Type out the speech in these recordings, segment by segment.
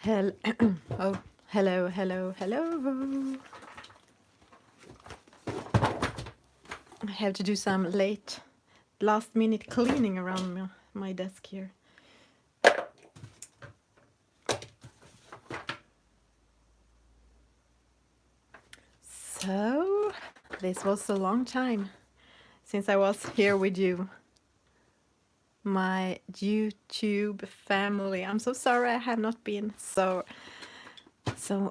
Hel oh, hello, hello, hello. I have to do some last minute cleaning around my desk here. So, this was a long time since I was here with you, my YouTube family. I'm so sorry I have not been so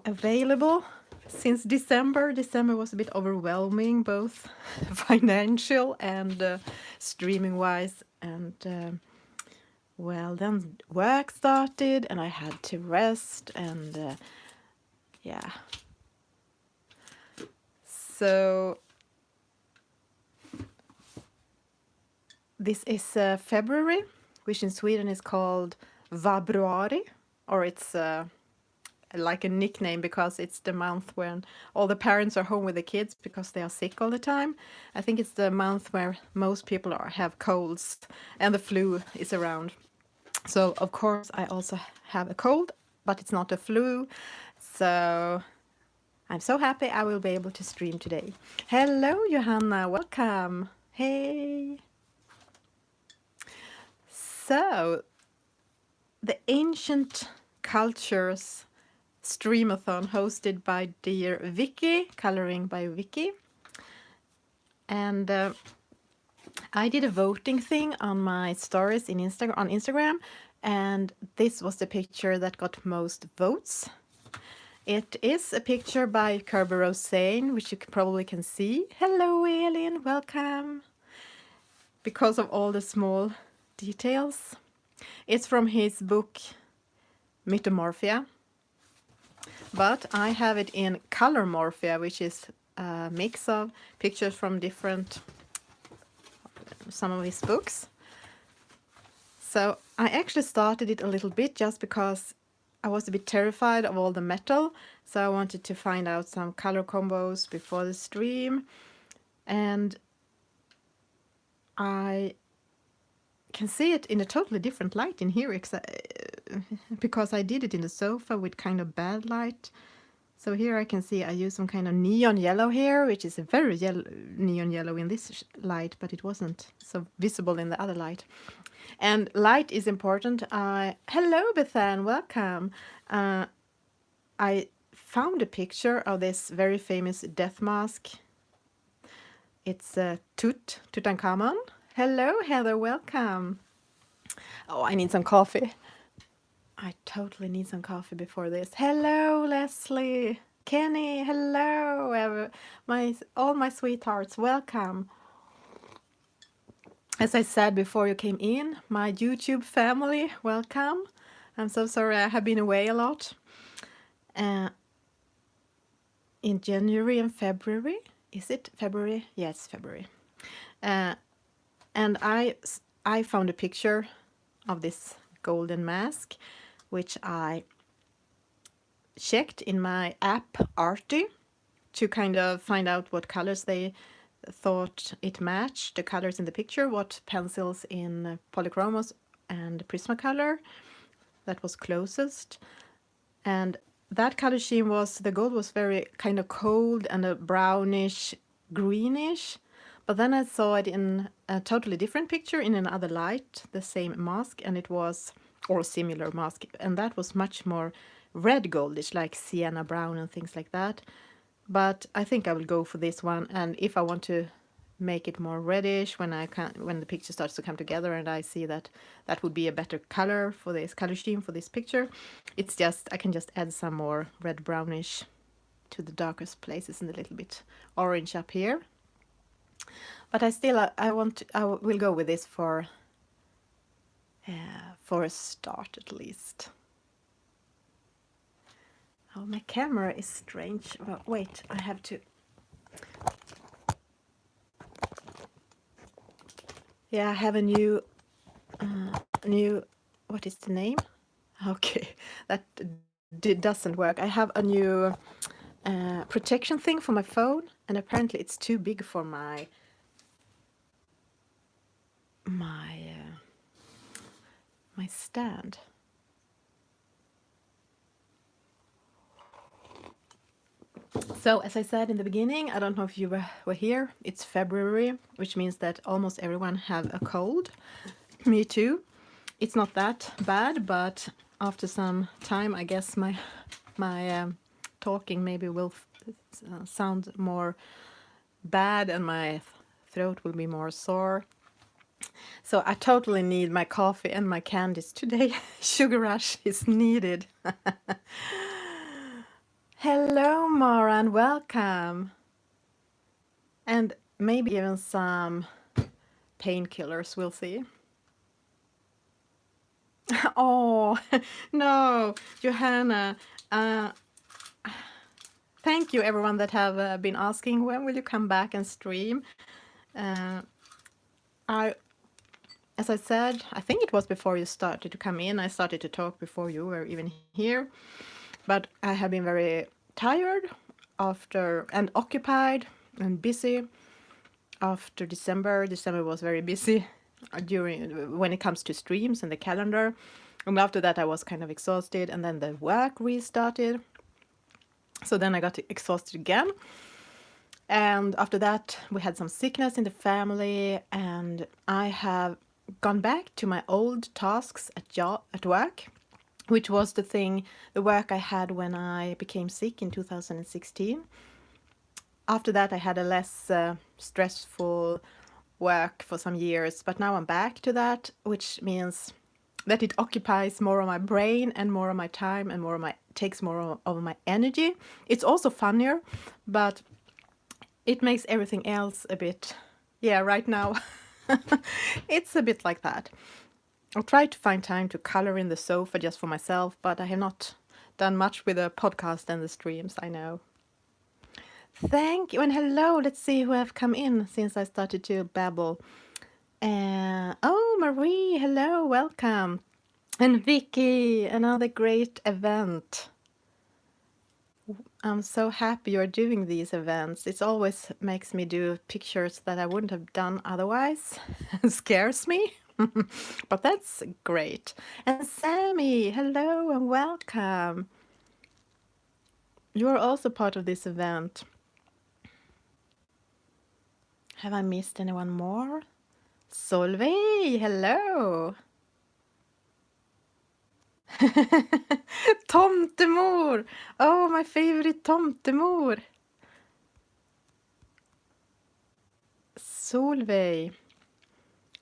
available since December. December was a bit overwhelming, both financial and streaming wise, and well, then work started and I had to rest, and yeah. So this is February, which in Sweden is called Vabruari, or it's like a nickname because it's the month when all the parents are home with the kids because they are sick all the time. I think it's the month where most people have colds and the flu is around. So of course I also have a cold, but it's not a flu. So I'm so happy I will be able to stream today. Hello Johanna, welcome. Hey. So the ancient cultures streamathon hosted by dear Vicky, coloring by Vicky. And I did a voting thing on my stories on Instagram, and this was the picture that got most votes. It is a picture by Kerby Rosane, which you probably can see. Hello, Elin, welcome. Because of all the small details. It's from his book Mythomorphia, but I have it in Colormorphia, which is a mix of pictures from some of his books. So I actually started it a little bit just because I was a bit terrified of all the metal, so I wanted to find out some color combos before the stream, and I can see it in a totally different light in here because I did it in the sofa with kind of bad light. So here I can see I used some kind of neon yellow here, which is a very neon yellow in this light, but it wasn't so visible in the other light. And light is important. Hello, Bethan, welcome. I found a picture of this very famous death mask. It's Tutankhamun. Hello, Heather, welcome. Oh, I need some coffee. I totally need some coffee before this. Hello, Leslie. Kenny, hello. All my sweethearts, welcome. As I said before you came in, my YouTube family, welcome. I'm so sorry I have been away a lot. In January and February, is it February? Yes, February. And I found a picture of this golden mask, which I checked in my app Arty to kind of find out what colors they thought it matched, the colors in the picture, what pencils in Polychromos and Prismacolor that was closest. And that color scheme the gold was very kind of cold and a brownish, greenish. But then I saw it in a totally different picture in another light, the same mask, and it was, or similar mask, and that was much more red goldish, like sienna brown and things like that. But I think I will go for this one, and if I want to make it more reddish when the picture starts to come together and I see that would be a better color for this color scheme for this picture, I can just add some more red brownish to the darkest places and a little bit orange up here. But I will go with this for a start at least. Oh, my camera is strange. Well, wait, I have to. Yeah, I have a new, what is the name? Okay, that doesn't work. I have a new protection thing for my phone, and apparently it's too big for my stand. So, as I said in the beginning, I don't know if you were here, it's February, which means that almost everyone have a cold. Me too. It's not that bad, but after some time, I guess my talking maybe will sound more bad and my throat will be more sore. So I totally need my coffee and my candies today. Sugar rush is needed. Hello, Mara, and welcome. And maybe even some painkillers, we'll see. Oh, no, Johanna. Thank you, everyone that have been asking, when will you come back and stream? As I said, I think it was before you started to come in. I started to talk before you were even here. But I have been very tired after and occupied and busy after December. December was very busy during when it comes to streams and the calendar. And after that, I was kind of exhausted, and then the work restarted. So then I got exhausted again. And after that, we had some sickness in the family, and I have gone back to my old tasks at work, which was the work I had when I became sick in 2016. After that, I had a less stressful work for some years, but now I'm back to that, which means that it occupies more of my brain and more of my time and takes more of my energy. It's also funnier, but it makes everything else a bit, right now, it's a bit like that. I'll try to find time to color in the sofa just for myself, but I have not done much with the podcast and the streams, I know. Thank you, and hello, let's see who have come in since I started to babble. Oh, Marie, hello, welcome. And Vicky, another great event. I'm so happy you're doing these events. It always makes me do pictures that I wouldn't have done otherwise. It scares me, but that's great. And Sammy, hello and welcome. You are also part of this event. Have I missed anyone more? Solveig, hello. Tomtemor! Oh, my favorite Tomtemor! Solveig.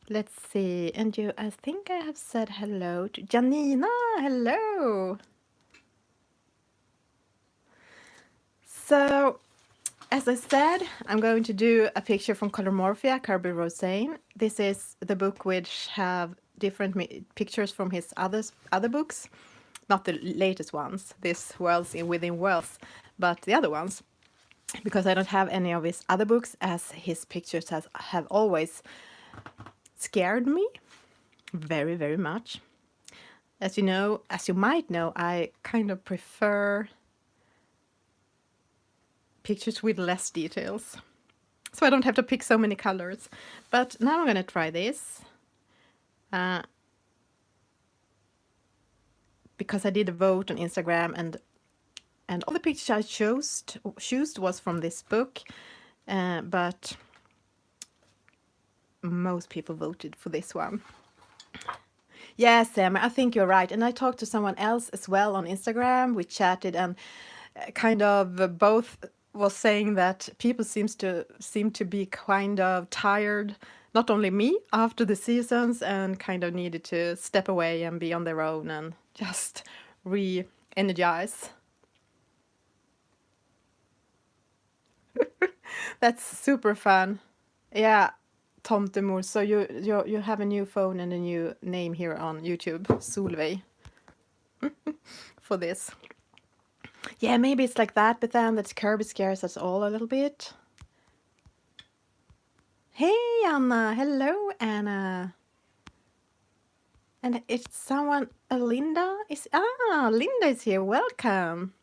Let's see. And you, I think I have said hello to Janina. Hello. So, as I said, I'm going to do a picture from Colormorphia, Kerby Rosane. This is the book which have different pictures from his other books. Not the latest ones, this Worlds Within Worlds, but the other ones. Because I don't have any of his other books, as his pictures have always scared me very, very much. As you might know, I kind of prefer pictures with less details, so I don't have to pick so many colors. But now I'm going to try this because I did a vote on Instagram, and all the pictures I chose was from this book, but most people voted for this one. Yes, Sam, I think you're right. And I talked to someone else as well on Instagram. We chatted, and kind of both was saying that people seem to be kind of tired, not only me, after the seasons, and kind of needed to step away and be on their own and just re-energize. That's super fun. Yeah, Tomtemor. So you have a new phone and a new name here on YouTube, Solveig, for this. Yeah, maybe it's like that, but then that Kerby scares us all a little bit. Hey, Anna. Hello, Anna. And it's someone, Linda Linda is here. Welcome.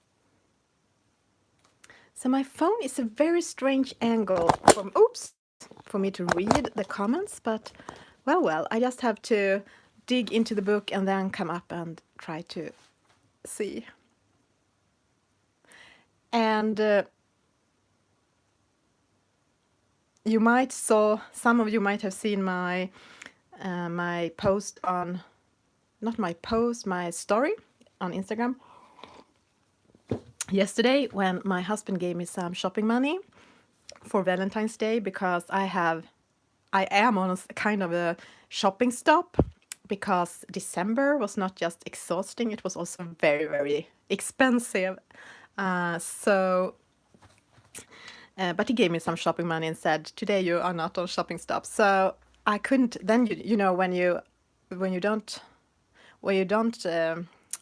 So my phone is a very strange angle for me to read the comments, but well, I just have to dig into the book and then come up and try to see. And some of you might have seen my post on, not my post, my story on Instagram yesterday when my husband gave me some shopping money for Valentine's Day, because I am on a kind of a shopping stop, because December was not just exhausting, it was also very, very expensive. So but he gave me some shopping money and said, "Today you are not on shopping stop." So I couldn't. Then you know when you don't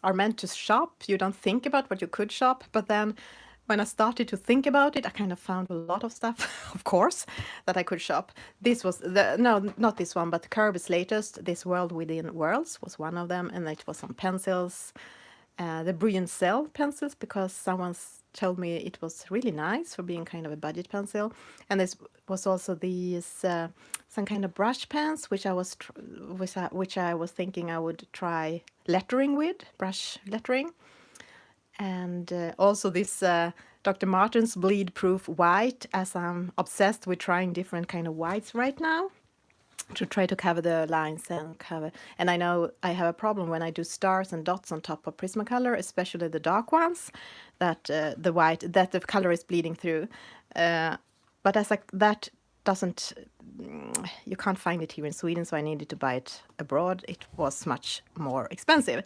are meant to shop, you don't think about what you could shop. But then when I started to think about it, I kind of found a lot of stuff, of course, that I could shop. This was not this one, but Kirby's latest, This World Within Worlds, was one of them, and it was some pencils, the Brilliant Cell pencils, because someone told me it was really nice for being kind of a budget pencil. And this was also these some kind of brush pens, which I was thinking I would try lettering with, brush lettering. And also this Dr. Martens bleed proof white, as I'm obsessed with trying different kind of whites right now to try to cover the lines and cover. And I know I have a problem when I do stars and dots on top of Prismacolor, especially the dark ones, that the color is bleeding through. But as that doesn't, you can't find it here in Sweden, so I needed to buy it abroad. It was much more expensive.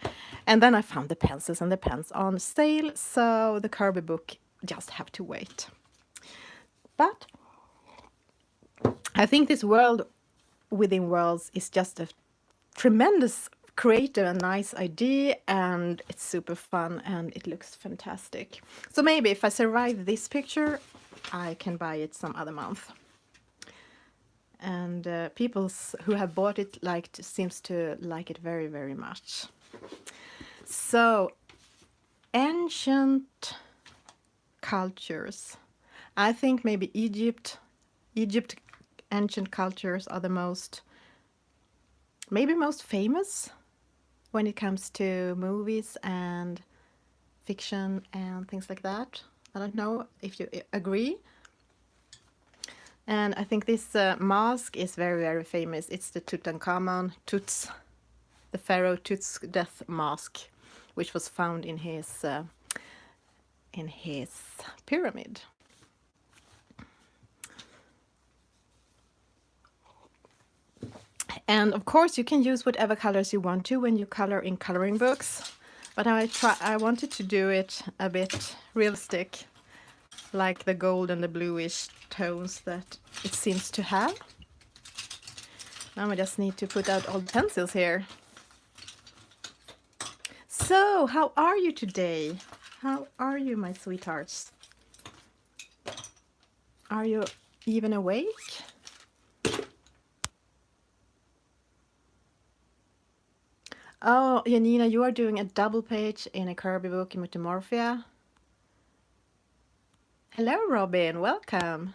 And then I found the pencils and the pens on sale, so the Kirby book just have to wait. But I think this World Within Worlds is just a tremendous creative and nice idea, and it's super fun and it looks fantastic. So maybe if I survive this picture, I can buy it some other month. And people who have bought it seems to like it very, very much. So ancient cultures. I think maybe Egypt ancient cultures are the most famous when it comes to movies and fiction and things like that. I don't know if you agree. And I think this mask is very, very famous. It's the Tutankhamun, the Pharaoh Tut's death mask, which was found in his pyramid. And of course, you can use whatever colors you want to when you color in coloring books. But I wanted to do it a bit realistic, like the gold and the bluish tones that it seems to have. Now I just need to put out all the pencils here. So, how are you today? How are you, my sweethearts? Are you even awake? Oh, Janina, you are doing a double page in a Kirby book in Metamorphia. Hello, Robin. Welcome.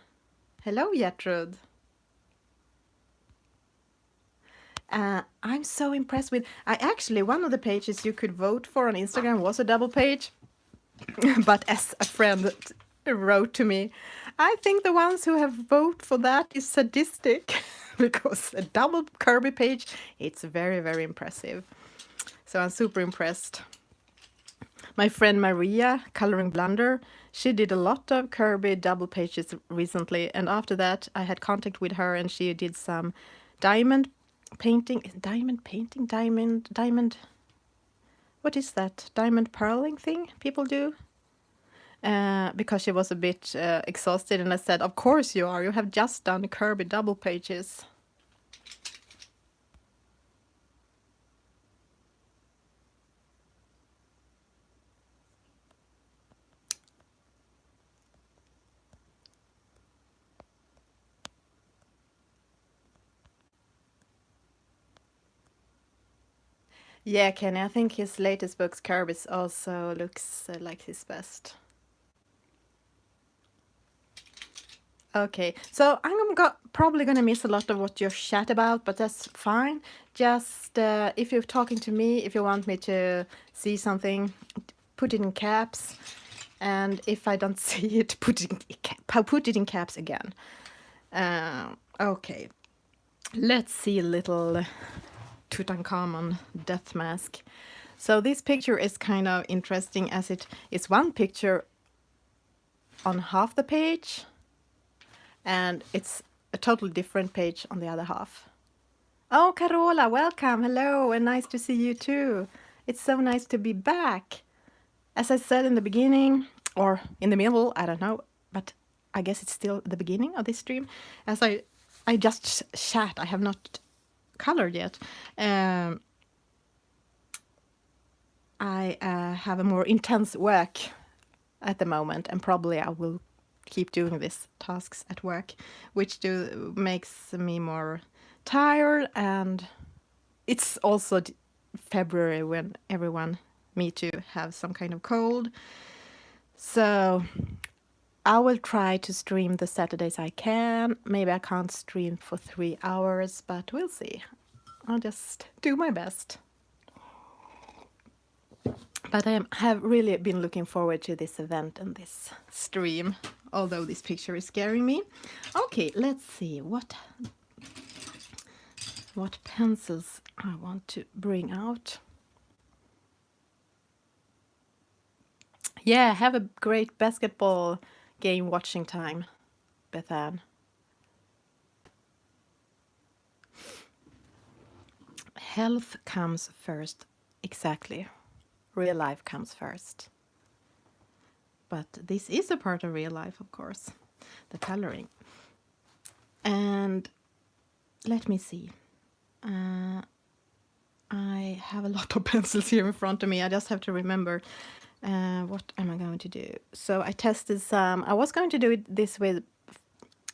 Hello, Gertrude. I'm so impressed with... one of the pages you could vote for on Instagram was a double page. But as a friend wrote to me, I think the ones who have voted for that is sadistic. Because a double Kirby page, it's very, very impressive. So I'm super impressed. My friend Maria, Coloring Blunder, she did a lot of Kirby double pages recently. And after that, I had contact with her and she did some diamond painting. What is that? Diamond purling thing people do? Because she was a bit exhausted. And I said, of course you are. You have just done Kirby double pages. Yeah, Kenny, I think his latest books, Kirby's, also looks like his best. Okay, so I'm probably going to miss a lot of what you chat about, but that's fine. Just if you're talking to me, if you want me to see something, put it in caps. And if I don't see it, put it in caps again. Okay, let's see a little Tutankhamun death mask. So this picture is kind of interesting as it is one picture on half the page and it's a totally different page on the other half. Oh, Carola, welcome. Hello, and nice to see you too. It's so nice to be back. As I said in the beginning, or in the middle, I don't know, but I guess it's still the beginning of this stream. As I just chat, I have not colored yet. I have a more intense work at the moment, and probably I will keep doing these tasks at work, which makes me more tired. And it's also February when everyone, me too, have some kind of cold. So I will try to stream the Saturdays I can. Maybe I can't stream for 3 hours, but we'll see. I'll just do my best. But I have really been looking forward to this event and this stream, although this picture is scaring me. Okay, let's see what pencils I want to bring out. Yeah, have a great basketball game watching time, Bethan. Health comes first, exactly. Real life comes first. But this is a part of real life, of course, the coloring. And let me see. I have a lot of pencils here in front of me. I just have to remember what am I going to do. So I tested some. I was going to do this with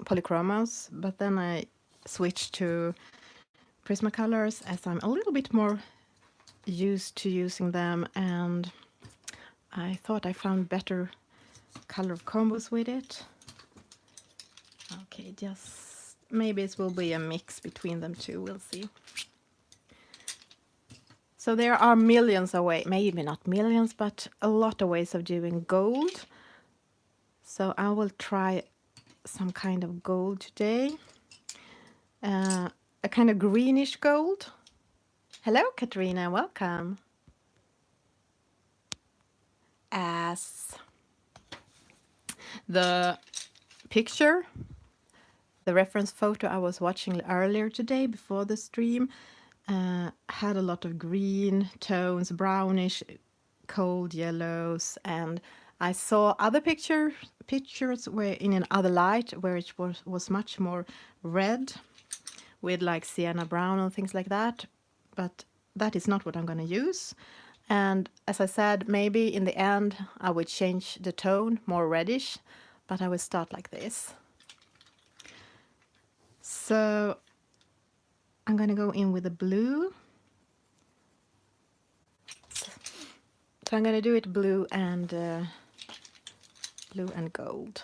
polychromos, but then I switched to Prismacolors as I'm a little bit more used to using them, and I thought I found better color combos with it. Okay, just maybe it will be a mix between them two, we'll see. So there are millions of ways, maybe not millions, but a lot of ways of doing gold. So I will try some kind of gold today. A kind of greenish gold. Hello, Katrina, welcome. As the picture, the reference photo I was watching earlier today before the stream, had a lot of green tones, brownish, cold yellows, and I saw other pictures where in another light where it was much more red with like sienna brown and things like that, but that is not what I'm going to use. And as I said, maybe in the end I would change the tone more reddish, but I will start like this. So I'm going to go in with the blue. So I'm going to do it blue and gold.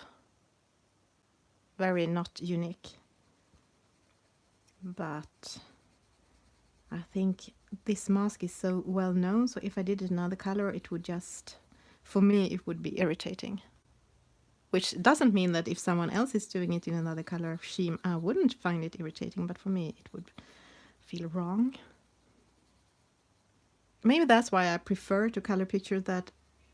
Very not unique. But I think this mask is so well known, so if I did another color, it would just, for me, it would be irritating. Which doesn't mean that if someone else is doing it in another color scheme, I wouldn't find it irritating, but for me, it would feel wrong. Maybe that's why I prefer to color pictures that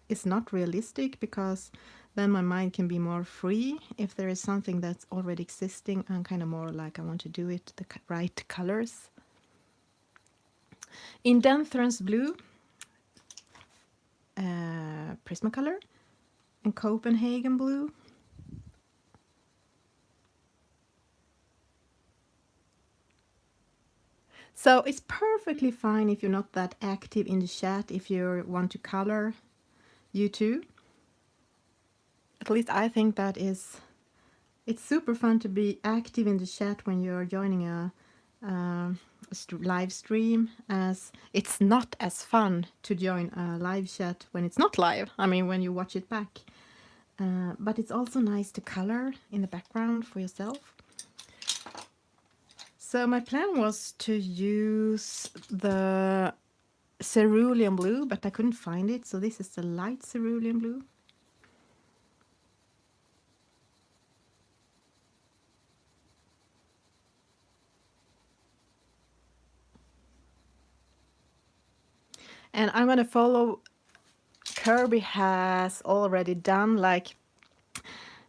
is not realistic, because then my mind can be more free. If there is something that's already existing, I'm kind of more like I want to do it the right colors. In Denthran's blue, Prismacolor, and Copenhagen blue. So it's perfectly fine if you're not that active in the chat, if you want to color, you too. At least I think that it's super fun to be active in the chat when you're joining a live stream, as it's not as fun to join a live chat when it's not live. I mean, when you watch it back. But it's also nice to color in the background for yourself. So my plan was to use the cerulean blue, but I couldn't find it. So this is the light cerulean blue. And I'm gonna follow. Kerby has already done, like,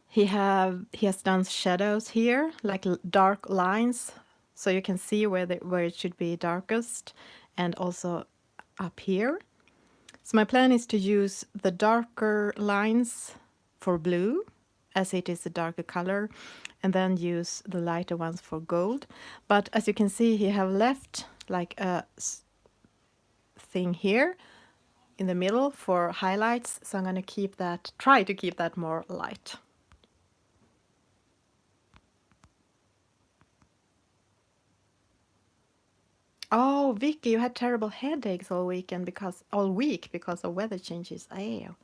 he has done shadows here, like dark lines, so you can see where it should be darkest, and also up here. So my plan is to use the darker lines for blue, as it is a darker color, and then use the lighter ones for gold. But as you can see, he have left like a thing here in the middle for highlights, so I'm gonna try to keep that more light. Oh, Vicky, you had terrible headaches all week because of weather changes. Oh.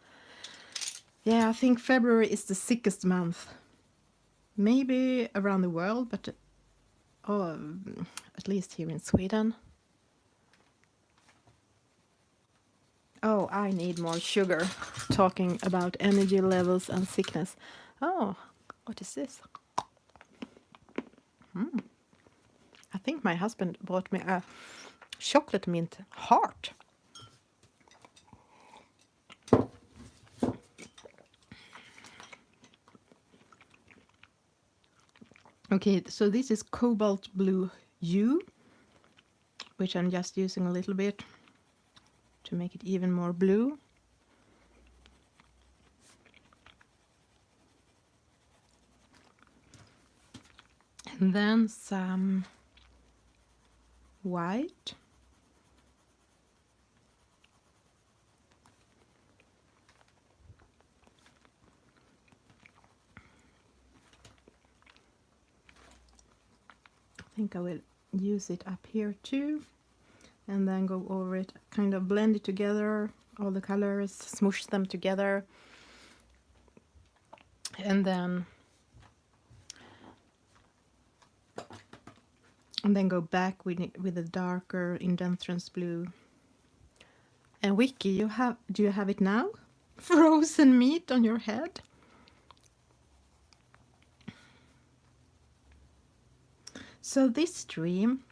Yeah, I think February is the sickest month. Maybe around the world, but at least here in Sweden. Oh, I need more sugar. Talking about energy levels and sickness. Oh, what is this? I think my husband bought me a chocolate mint heart. Okay, so this is cobalt blue hue, which I'm just using a little bit to make it even more blue. And then some white. I think I will use it up here too, and then go over it, kind of blend it together, all the colors, smoosh them together, and then go back with the darker indenthrance blue. And Vicky, do you have it now? Frozen meat on your head? So this stream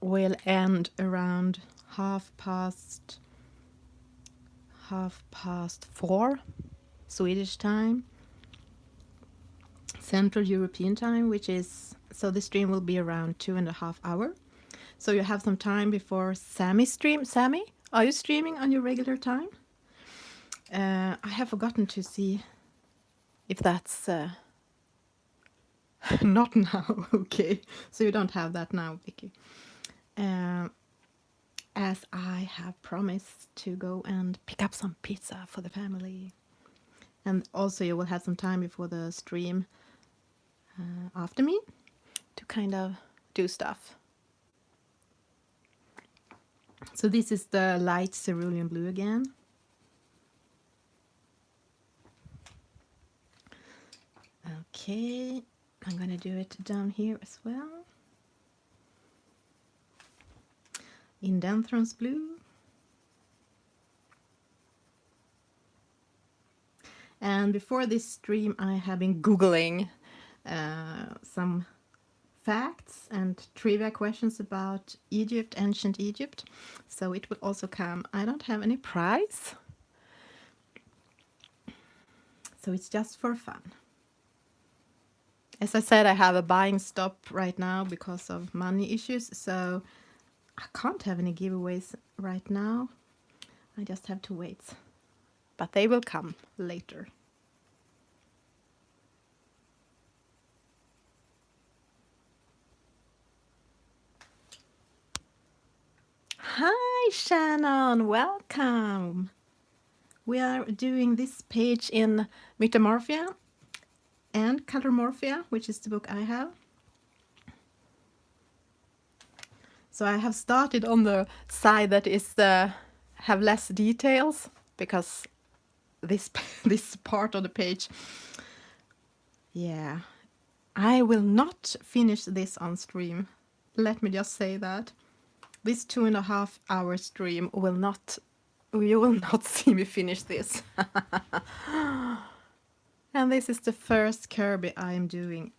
will end around 4:30 Swedish time, Central European time, so the stream will be around 2.5 hours. So you have some time before Sammy's stream. Sammy, are you streaming on your regular time? I have forgotten to see if that's not now. Okay, so you don't have that now, Vicky. As I have promised to go and pick up some pizza for the family. And also you will have some time before the stream after me to kind of do stuff. So this is the light cerulean blue again. Okay, I'm gonna do it down here as well. Indenthrance blue. And before this stream I have been Googling some facts and trivia questions about Egypt, ancient Egypt. So it will also come. I don't have any prize, so it's just for fun. As I said, I have a buying stop right now because of money issues, so I can't have any giveaways right now. I just have to wait, but they will come later. Hi Shannon, welcome. We are doing this page in Metamorphia and Colormorphia, which is the book I have. So I have started on the side that is have less details, because this part of the page, yeah, I will not finish this on stream. Let me just say that this 2.5 hour stream you will not see me finish this. And this is the first Kerby I am doing.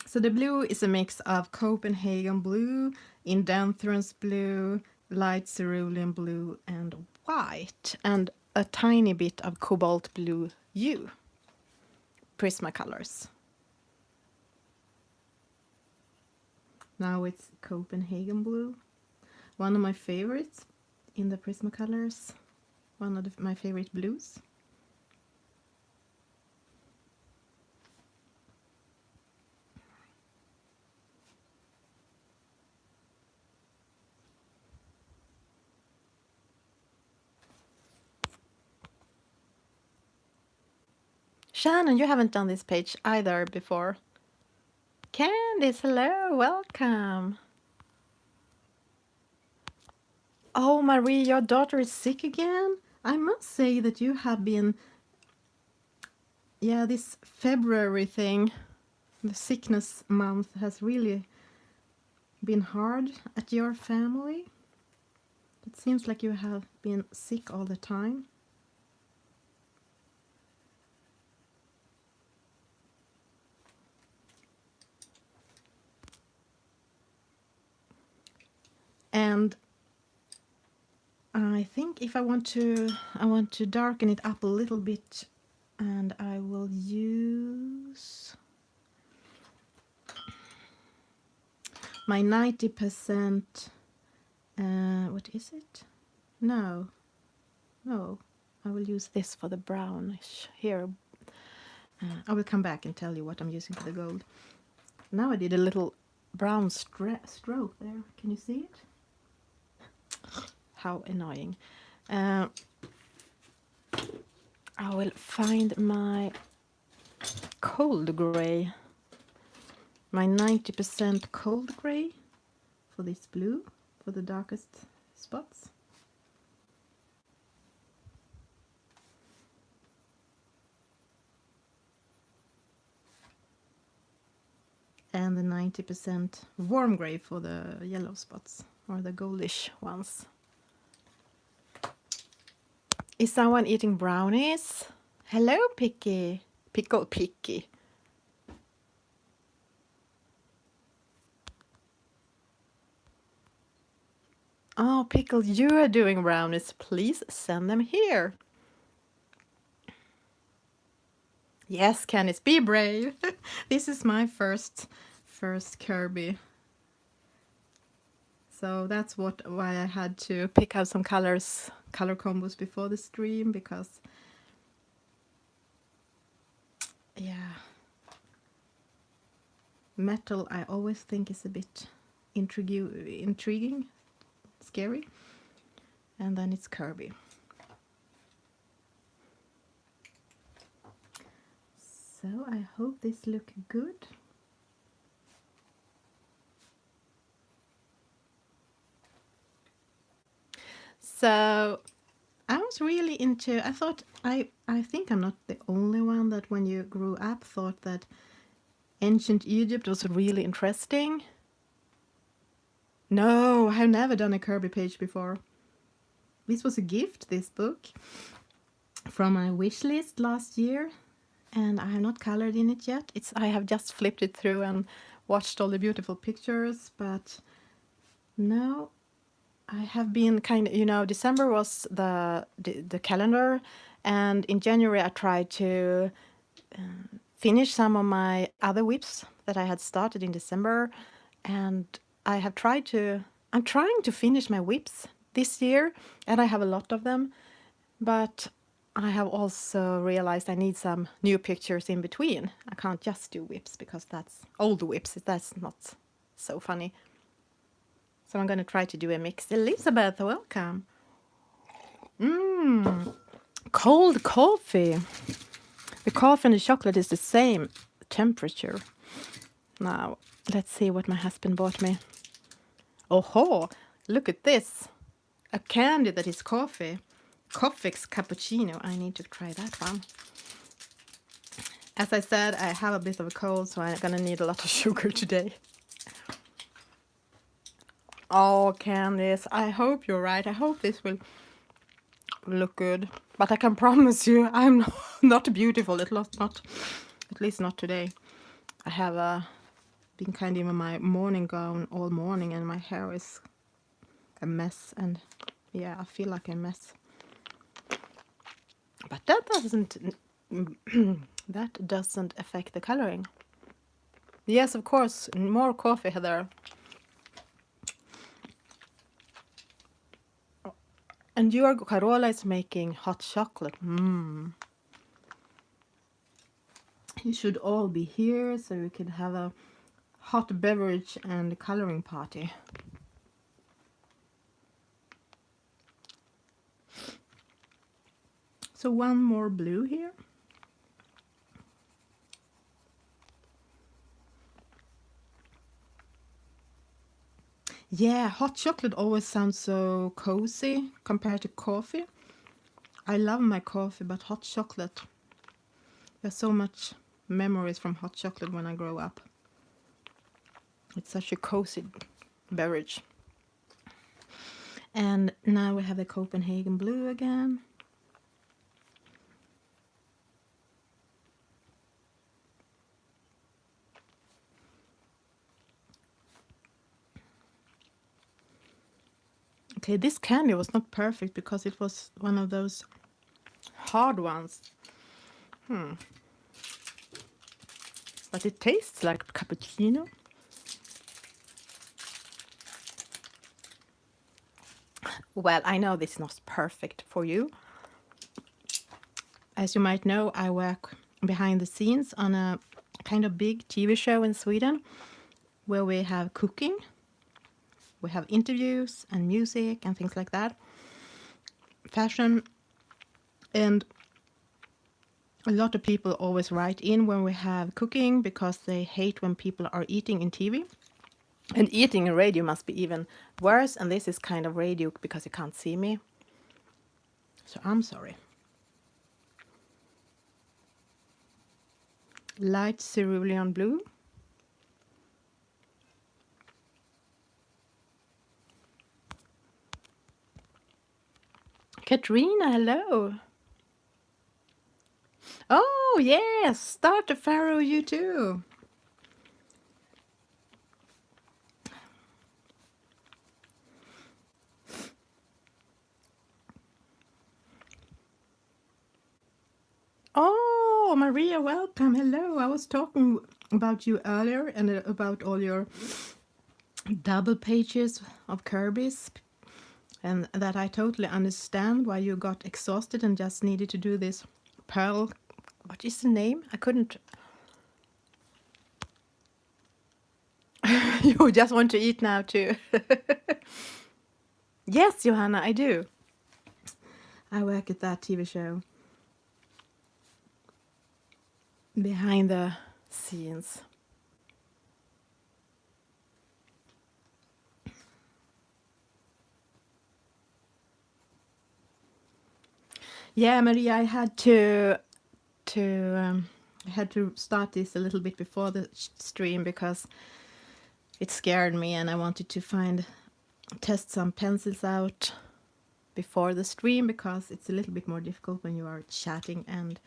So the blue is a mix of Copenhagen blue, indenthrance blue, light cerulean blue and white, and a tiny bit of cobalt blue hue. Prismacolors. Now it's Copenhagen blue, one of my favorites in the Prismacolors, one of my favorite blues. Shannon, you haven't done this page either before. Candice, hello, welcome. Oh, Marie, your daughter is sick again? I must say that you have been, yeah, this February thing, the sickness month has really been hard at your family. It seems like you have been sick all the time. And I think if I want to darken it up a little bit, and I will use my 90%, what is it? No, I will use this for the brownish here. I will come back and tell you what I'm using for the gold. Now I did a little brown stroke there. Can you see it? How annoying. I will find my cold gray, my 90% cold gray for this blue, for the darkest spots. And the 90% warm gray for the yellow spots, or the goldish ones. Is someone eating brownies? Hello, Picky. Pickle Picky. Oh, Pickle, you are doing brownies. Please send them here. Yes, Candice, be brave. This is my first Kerby. So that's why I had to pick out some color combos before the stream, because yeah, metal I always think is a bit intriguing, scary, and then it's Kerby. So I hope this looks good. So I was really into, I think I'm not the only one that when you grew up thought that ancient Egypt was really interesting. No, I've never done a Kerby page before. This was a gift, this book, from my wish list last year, and I have not colored in it yet. I have just flipped it through and watched all the beautiful pictures, but no, I have been kind of, December was the calendar, and in January I tried to finish some of my other whips that I had started in December, and I'm trying to finish my whips this year, and I have a lot of them, but I have also realized I need some new pictures in between. I can't just do whips because that's old whips. That's not so funny. So I'm going to try to do a mix. Elizabeth, welcome. Cold coffee. The coffee and the chocolate is the same temperature. Now, let's see what my husband bought me. Oh, look at this. A candy that is coffee. Coffee's cappuccino. I need to try that one. As I said, I have a bit of a cold, so I'm going to need a lot of sugar today. Oh, Candice, I hope you're right. I hope this will look good. But I can promise you, I'm not beautiful. At least not today. I have been kind of in my morning gown all morning, and my hair is a mess, and yeah, I feel like a mess. But that doesn't that doesn't affect the coloring. Yes, of course, more coffee, Heather. And your Carola is making hot chocolate. You should all be here so we could have a hot beverage and coloring party. So one more blue here. Yeah, hot chocolate always sounds so cozy compared to coffee. I love my coffee, but hot chocolate. There's so much memories from hot chocolate when I grow up. It's such a cozy beverage. And now we have the Copenhagen blue again. Okay, this candy was not perfect because it was one of those hard ones. But it tastes like cappuccino. Well, I know this is not perfect for you. As you might know, I work behind the scenes on a kind of big TV show in Sweden where we have cooking, we have interviews and music and things like that, fashion, and a lot of people always write in when we have cooking because they hate when people are eating in TV. And eating in radio must be even worse, and this is kind of radio because you can't see me. So I'm sorry. Light cerulean blue. Katrina, hello. Oh, yes, start to Pharaoh, you too. Oh, Maria, welcome. Hello. I was talking about you earlier and about all your double pages of Kerby's, and that I totally understand why you got exhausted and just needed to do this pearl. What is the name? I couldn't. You just want to eat now too. Yes, Johanna, I do. I work at that TV show. Behind the scenes. Yeah, Maria, I had to start this a little bit before the stream because it scared me, and I wanted to test some pencils out before the stream because it's a little bit more difficult when you are chatting and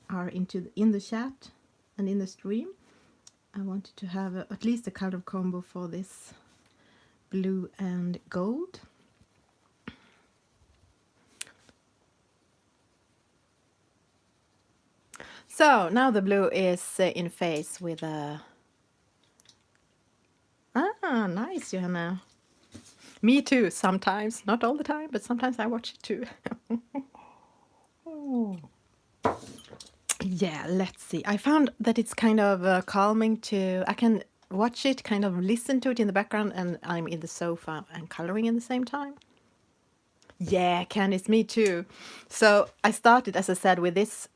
are in the chat and in the stream. I wanted to have at least a color combo for this blue and gold. So now the blue is in phase with a... Ah, nice, Johanna. Me too, sometimes. Not all the time, but sometimes I watch it too. Yeah, let's see. I found that it's kind of calming to... I can watch it, kind of listen to it in the background, and I'm in the sofa and coloring in the same time. Yeah, Candice, me too. So I started, as I said, with this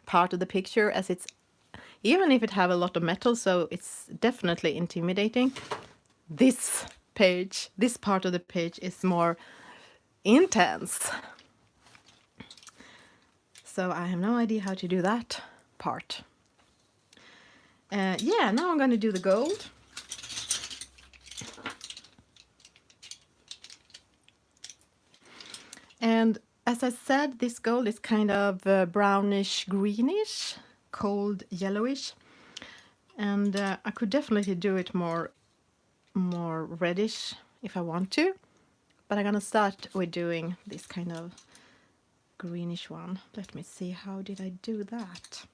part of the picture, as it's, even if it have a lot of metal, so it's definitely intimidating. This page, this part of the page is more intense. So I have no idea how to do that part. Yeah, now I'm going to do the gold. And as I said, this gold is kind of brownish greenish, cold yellowish. And I could definitely do it more more reddish if I want to. But I'm gonna start with doing this kind of greenish one. Let me see, how did I do that?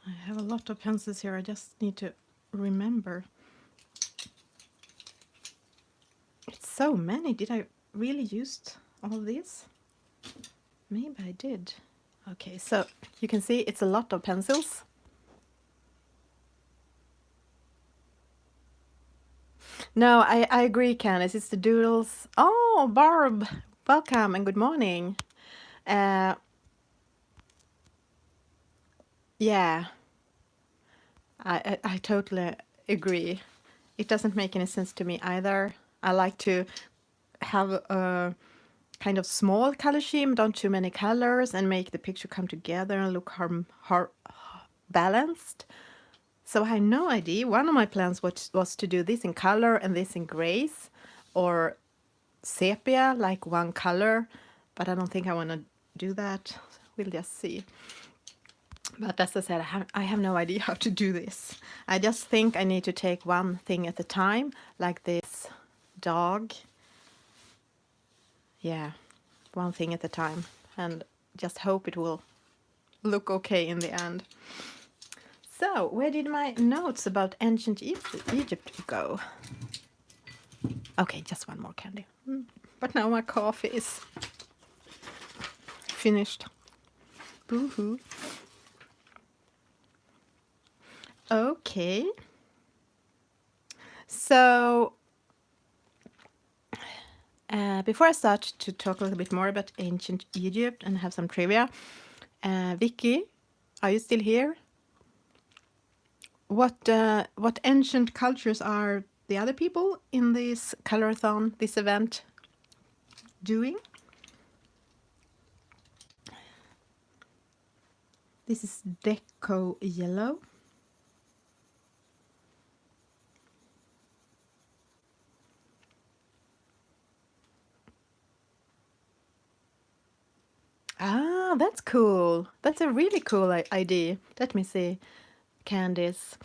I have a lot of pencils here, I just need to remember. It's so many. Did I really use all of these? Maybe I did. Okay, so you can see it's a lot of pencils. No, I agree, Candice. It's the doodles. Oh, Barb, welcome and good morning. Yeah, I totally agree. It doesn't make any sense to me either. I like to have a kind of small color scheme, don't too many colors, and make the picture come together and look balanced. So I had no idea. One of my plans was to do this in color and this in grays or sepia, like one color, but I don't think I want to do that. We'll just see. But as I said, I have no idea how to do this. I just think I need to take one thing at a time, like this dog. Yeah, one thing at a time, and just hope it will look okay in the end. So, where did my notes about ancient Egypt go? Okay, just one more candy. But now my coffee is finished. Boo-hoo. Okay. So, before I start to talk a little bit more about ancient Egypt and have some trivia, Vicky, are you still here? What ancient cultures are the other people in this colorathon, this event, doing? This is Deco Yellow. Ah, that's cool. That's a really cool idea. Let me see. Candice,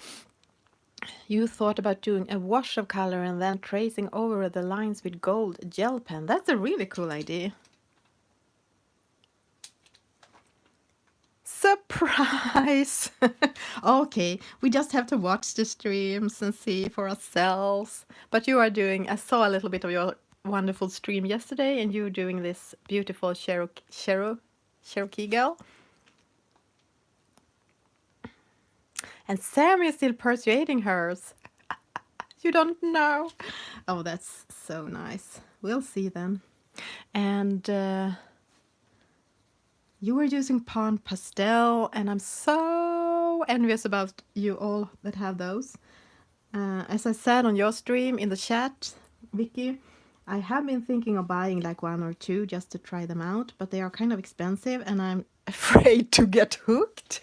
you thought about doing a wash of color and then tracing over the lines with gold gel pen. That's a really cool idea. Surprise! Okay, we just have to watch the streams and see for ourselves. But you are doing, I saw a little bit of your wonderful stream yesterday, and you're doing this beautiful Cherokee girl. And Sam is still persuading hers. You don't know. Oh, that's so nice. We'll see then. And you were using Pan Pastel, and I'm so envious about you all that have those. As I said on your stream in the chat, Vicky, I have been thinking of buying like one or two just to try them out, but they are kind of expensive and I'm afraid to get hooked.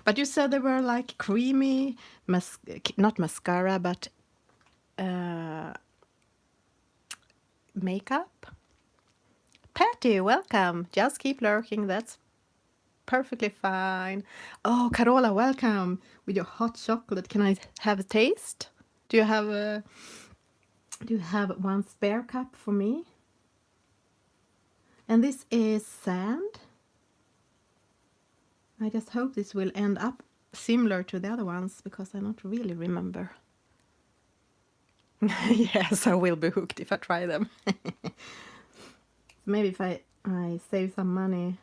But you said they were like creamy, not mascara, but makeup. Patty, welcome. Just keep lurking. That's perfectly fine. Oh, Carola, welcome with your hot chocolate. Can I have a taste? Do you have one spare cup for me? And this is sand. I just hope this will end up similar to the other ones because I don't really remember. Yes, I will be hooked if I try them. Maybe if I save some money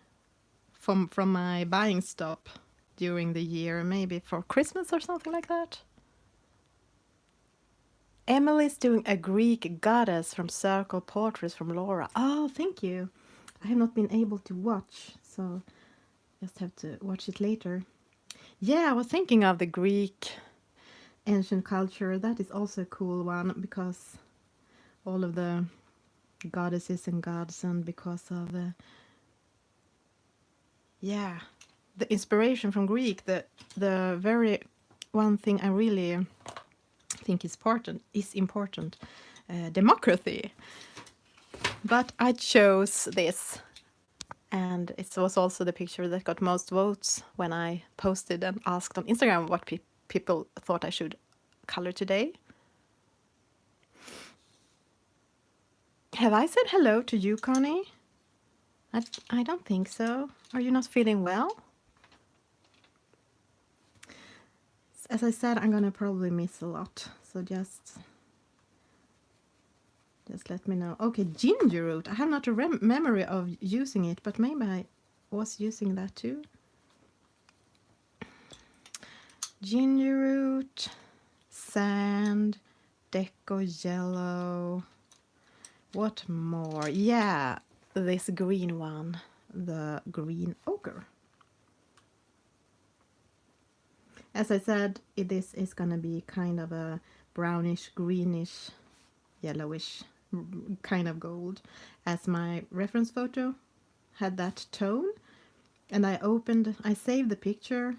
from my buying stop during the year, maybe for Christmas or something like that. Emily's doing a Greek goddess from Circle Portraits from Laura. Oh, thank you. I have not been able to watch, so just have to watch it later. Yeah, I was thinking of the Greek ancient culture. That is also a cool one because all of the goddesses and gods, and because of the inspiration from Greek, the very one thing I really think is important, democracy. But I chose this, And it was also the picture that got most votes when I posted and asked on Instagram what people thought I should color today. Have I said hello to you, Connie? I don't think so. Are you not feeling well? As I said, I'm gonna probably miss a lot, so just let me know. Okay, ginger root. I have not a memory of using it, but maybe I was using that too. Ginger root, sand, deco yellow. What more? Yeah, this green one, the green ochre. As I said, this is gonna be kind of a brownish, greenish, yellowish kind of gold, as my reference photo had that tone. And I saved the picture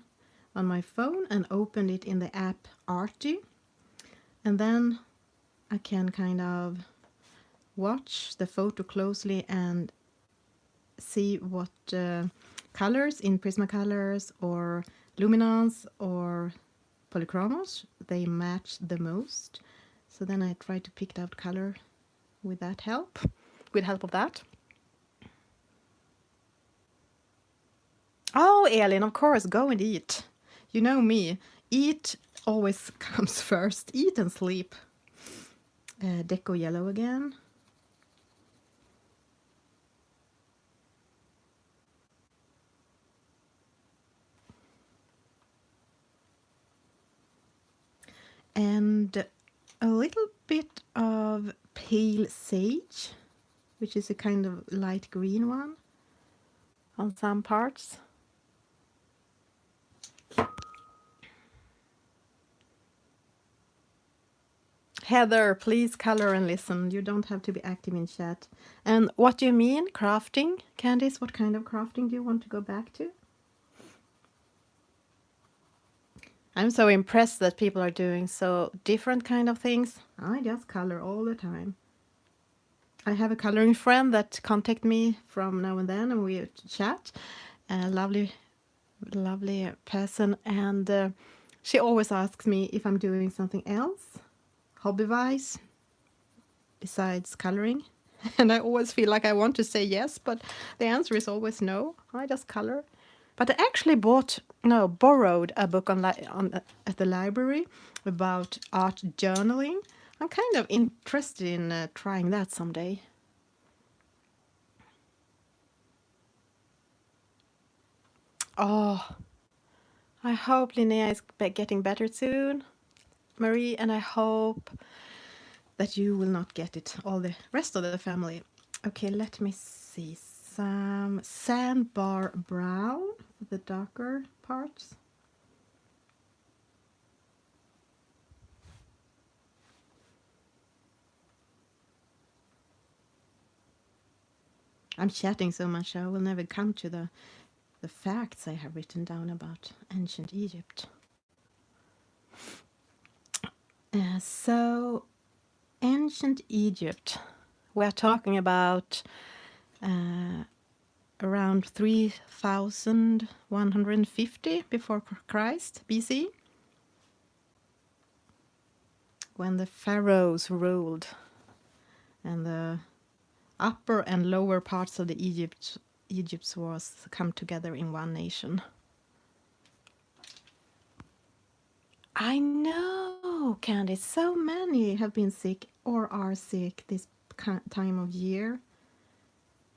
on my phone and opened it in the app Arty, and then I can kind of watch the photo closely and see what colors in Prismacolors or Luminance or Polychromos they match the most. So then I try to pick out color with help of that. Oh, Elin, of course, go and eat. You know me, eat always comes first. Eat and sleep. Deco yellow again. And a little bit of pale sage, which is a kind of light green one on some parts. Heather, please color and listen. You don't have to be active in chat. And what do you mean, crafting? Candice, what kind of crafting do you want to go back to? I'm so impressed that people are doing so different kind of things. I just color all the time. I have a coloring friend that contact me from now and then, and we chat. A lovely person, and she always asks me if I'm doing something else, hobby-wise, besides coloring. And I always feel like I want to say yes, but the answer is always no. I just color. But I actually borrowed a book at the library about art journaling. I'm kind of interested in trying that someday. Oh, I hope Linnea is getting better soon, Marie, and I hope that you will not get it, all the rest of the family. Okay, let me see. Some sandbar brown for the darker parts. I'm chatting so much I will never come to the facts I have written down about ancient Egypt. So, ancient Egypt, we're talking about around 3150 before Christ, BC, when the pharaohs ruled and the upper and lower parts of the Egypt was come together in one nation. I know, Candice, so many have been sick or are sick this time of year.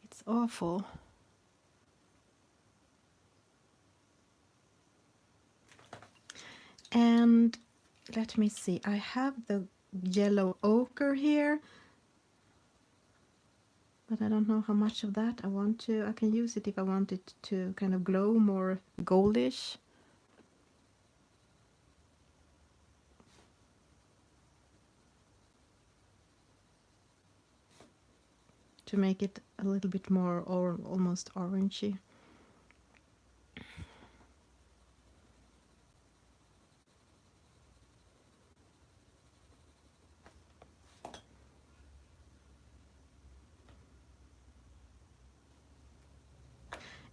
It's awful. And let me see, I have the yellow ochre here, but I don't know how much of that I want to. I can use it if I want it to kind of glow more goldish. To make it a little bit more or almost orangey.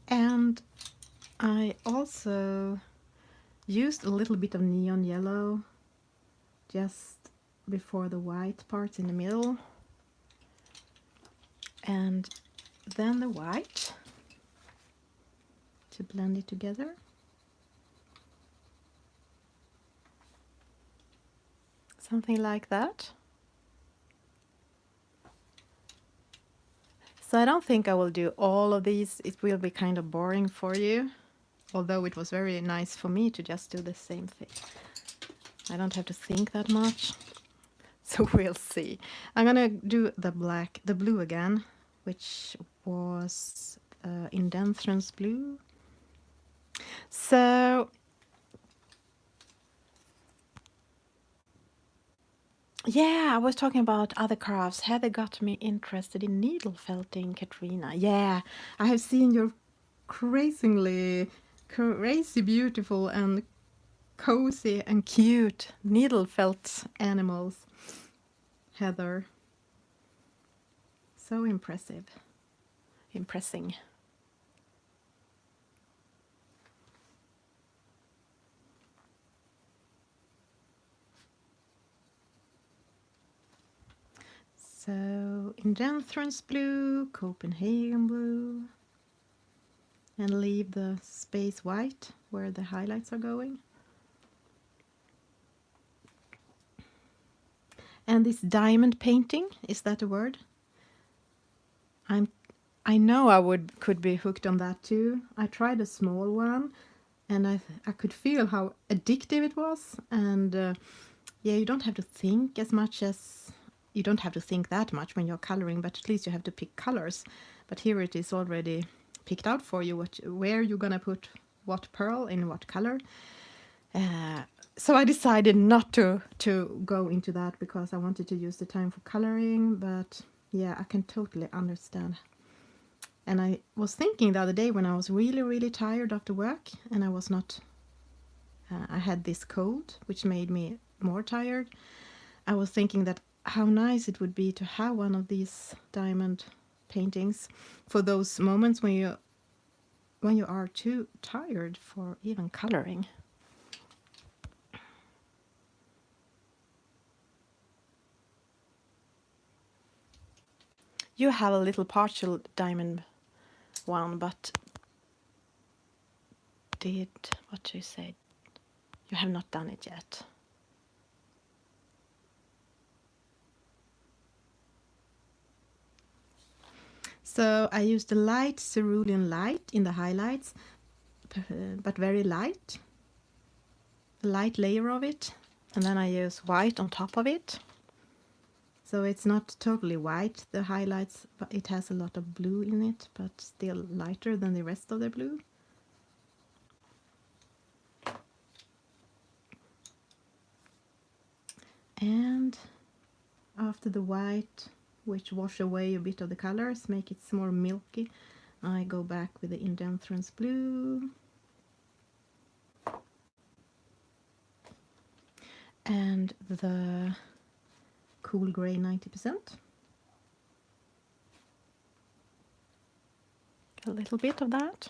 And I also used a little bit of neon yellow just before the white parts in the middle, and then the white to blend it together. Something like that. So I don't think I will do all of these. It will be kind of boring for you, although it was very nice for me to just do the same thing. I don't have to think that much. So we'll see. I'm gonna do the blue again, which was Indenthrance blue. So yeah, I was talking about other crafts. Heather got me interested in needle felting, Katrina. Yeah, I have seen your crazy beautiful and cozy and cute needle felt animals, Heather. So impressing. So Indenthrance blue, Copenhagen blue, and leave the space white where the highlights are going. And this diamond painting, is that a word? I know I could be hooked on that too. I tried a small one, and I could feel how addictive it was. And yeah, you don't have to think as much as you don't have to think that much when you're coloring, but at least you have to pick colors. But here it is already picked out for you where you're gonna put what pearl in what color. So I decided not to go into that because I wanted to use the time for coloring. But yeah, I can totally understand. And I was thinking the other day when I was really tired after work, and I was not. I had this cold, which made me more tired. I was thinking that how nice it would be to have one of these diamond paintings for those moments when you are too tired for even coloring. You have a little partial diamond one, but what do you say? You have not done it yet. So I used a light cerulean light in the highlights, but very light. A light layer of it, and then I use white on top of it. So it's not totally white, the highlights, but it has a lot of blue in it, but still lighter than the rest of the blue. And after the white, which wash away a bit of the colors, make it more milky, I go back with the Indenthrance blue. And the cool grey 90%. A little bit of that.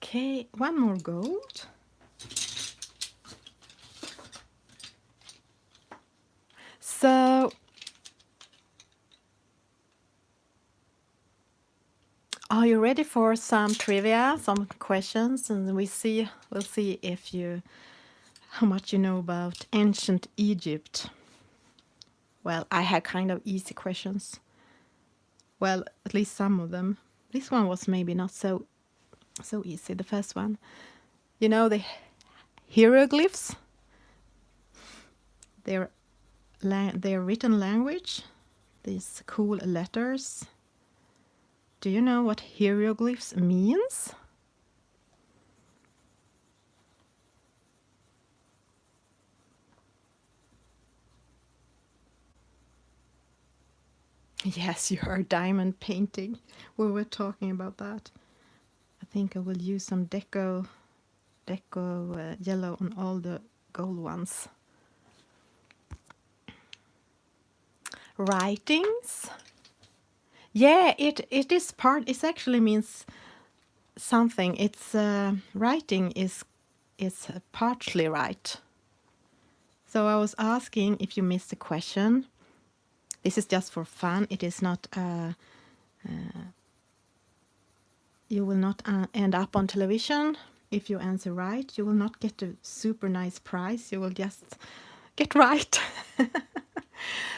Okay, one more gold. So are you ready for some trivia, some questions? And we'll see if how much you know about ancient Egypt. Well, I had kind of easy questions. Well, at least some of them. This one was maybe not so easy, the first one. You know the hieroglyphs? Their written language, these cool letters. Do you know what hieroglyphs means? Yes, you are diamond painting. We were talking about that. I think I will use some deco yellow on all the gold ones. Writings. Yeah, it is part. It actually means something. It's writing is partly right. So I was asking if you missed a question. This is just for fun. It is not. You will not end up on television if you answer right. You will not get a super nice prize. You will just get right.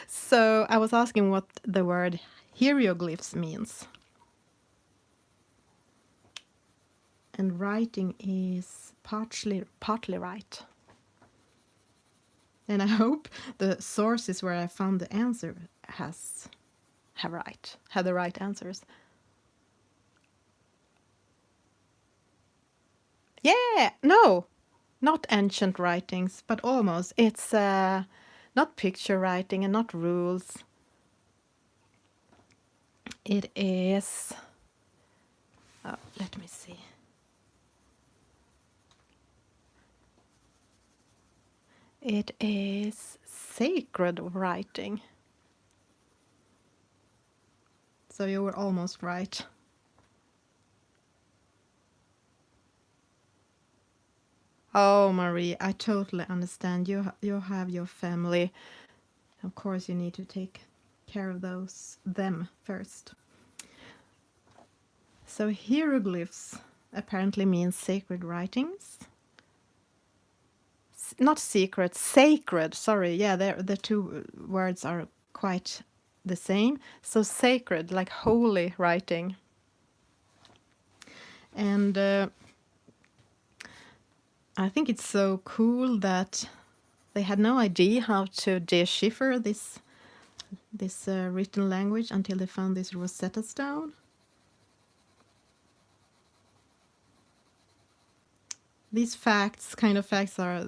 So I was asking what the word hieroglyphs means. And writing is partly right. And I hope the sources where I found the answer have the right answers. Yeah, no, not ancient writings, but almost. It's not picture writing and not rules. It is. Oh, let me see. It is sacred writing. So you were almost right. Oh, Marie, I totally understand. You have your family. Of course, you need to take care of them first. So hieroglyphs apparently means sacred writings. Not secret, sacred. Sorry, yeah, the two words are quite the same. So sacred, like holy writing. And I think it's so cool that they had no idea how to decipher this written language until they found this Rosetta Stone. These kind of facts are,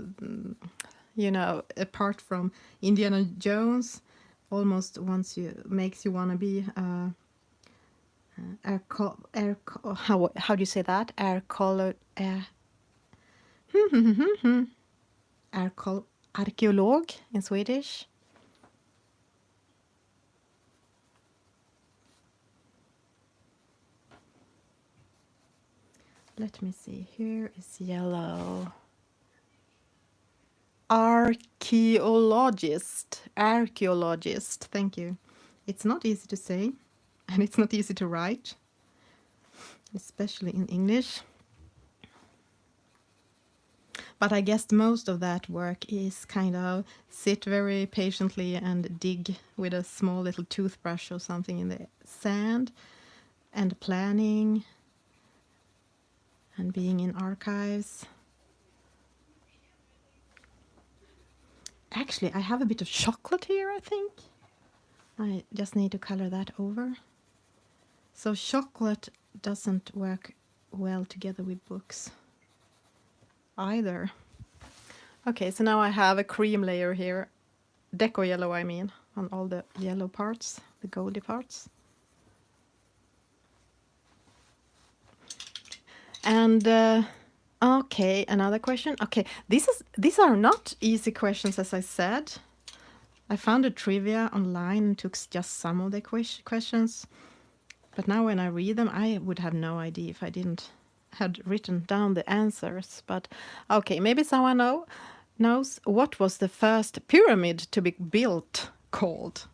apart from Indiana Jones, almost makes you want to be how do you say that? Arkeolog in Swedish. Let me see. Here is yellow. Archaeologist. Thank you. It's not easy to say, and it's not easy to write, especially in English. But I guess most of that work is kind of sit very patiently and dig with a small little toothbrush or something in the sand, and planning and being in archives. Actually, I have a bit of chocolate here, I think. I just need to color that over. So chocolate doesn't work well together with books either. Okay, so now I have a cream layer here. Deco yellow, I mean, on all the yellow parts, the goldy parts. And okay, another question. Okay, these are not easy questions, as I said. I found a trivia online and took just some of the questions. But now when I read them, I would have no idea if I didn't had written down the answers. But okay, maybe someone knows what was the first pyramid to be built called.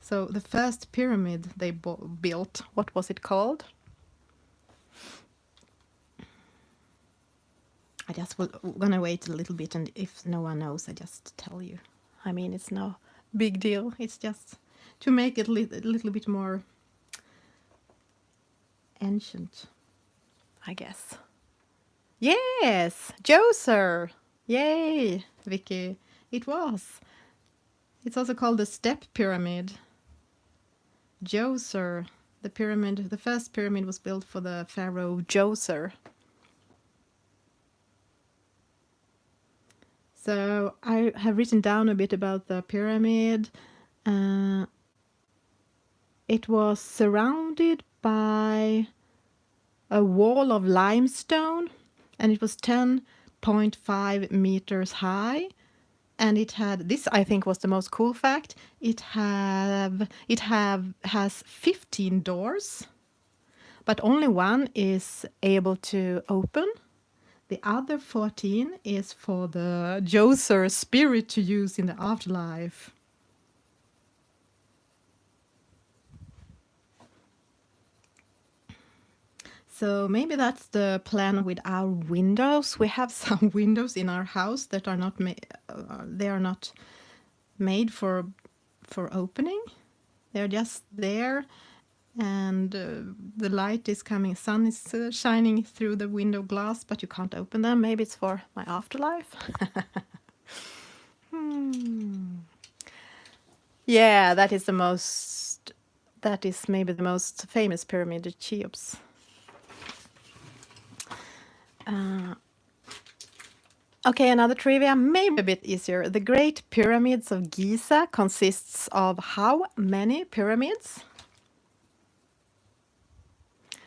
So the first pyramid they built, what was it called? I just gonna wait a little bit, and if no one knows, I just tell you. I mean, it's no big deal. It's just to make it a little bit more ancient, I guess. Yes, Djoser. Yay, Vicky. It was. It's also called the Step Pyramid. Djoser. The first pyramid was built for the pharaoh Djoser. So I have written down a bit about the pyramid. It was surrounded by a wall of limestone, and it was 10.5 meters high, and it had this. I think was the most cool fact. Has 15 doors, but only one is able to open. The other 14 is for the Djoser spirit to use in the afterlife. So maybe that's the plan with our windows. We have some windows in our house that are not they are not made for opening. They're just there, and the light is coming, sun is shining through the window glass, but you can't open them. Maybe it's for my afterlife. Yeah, that is maybe the most famous pyramid, the Cheops. Okay, another trivia, maybe a bit easier. The Great Pyramids of Giza consists of how many pyramids?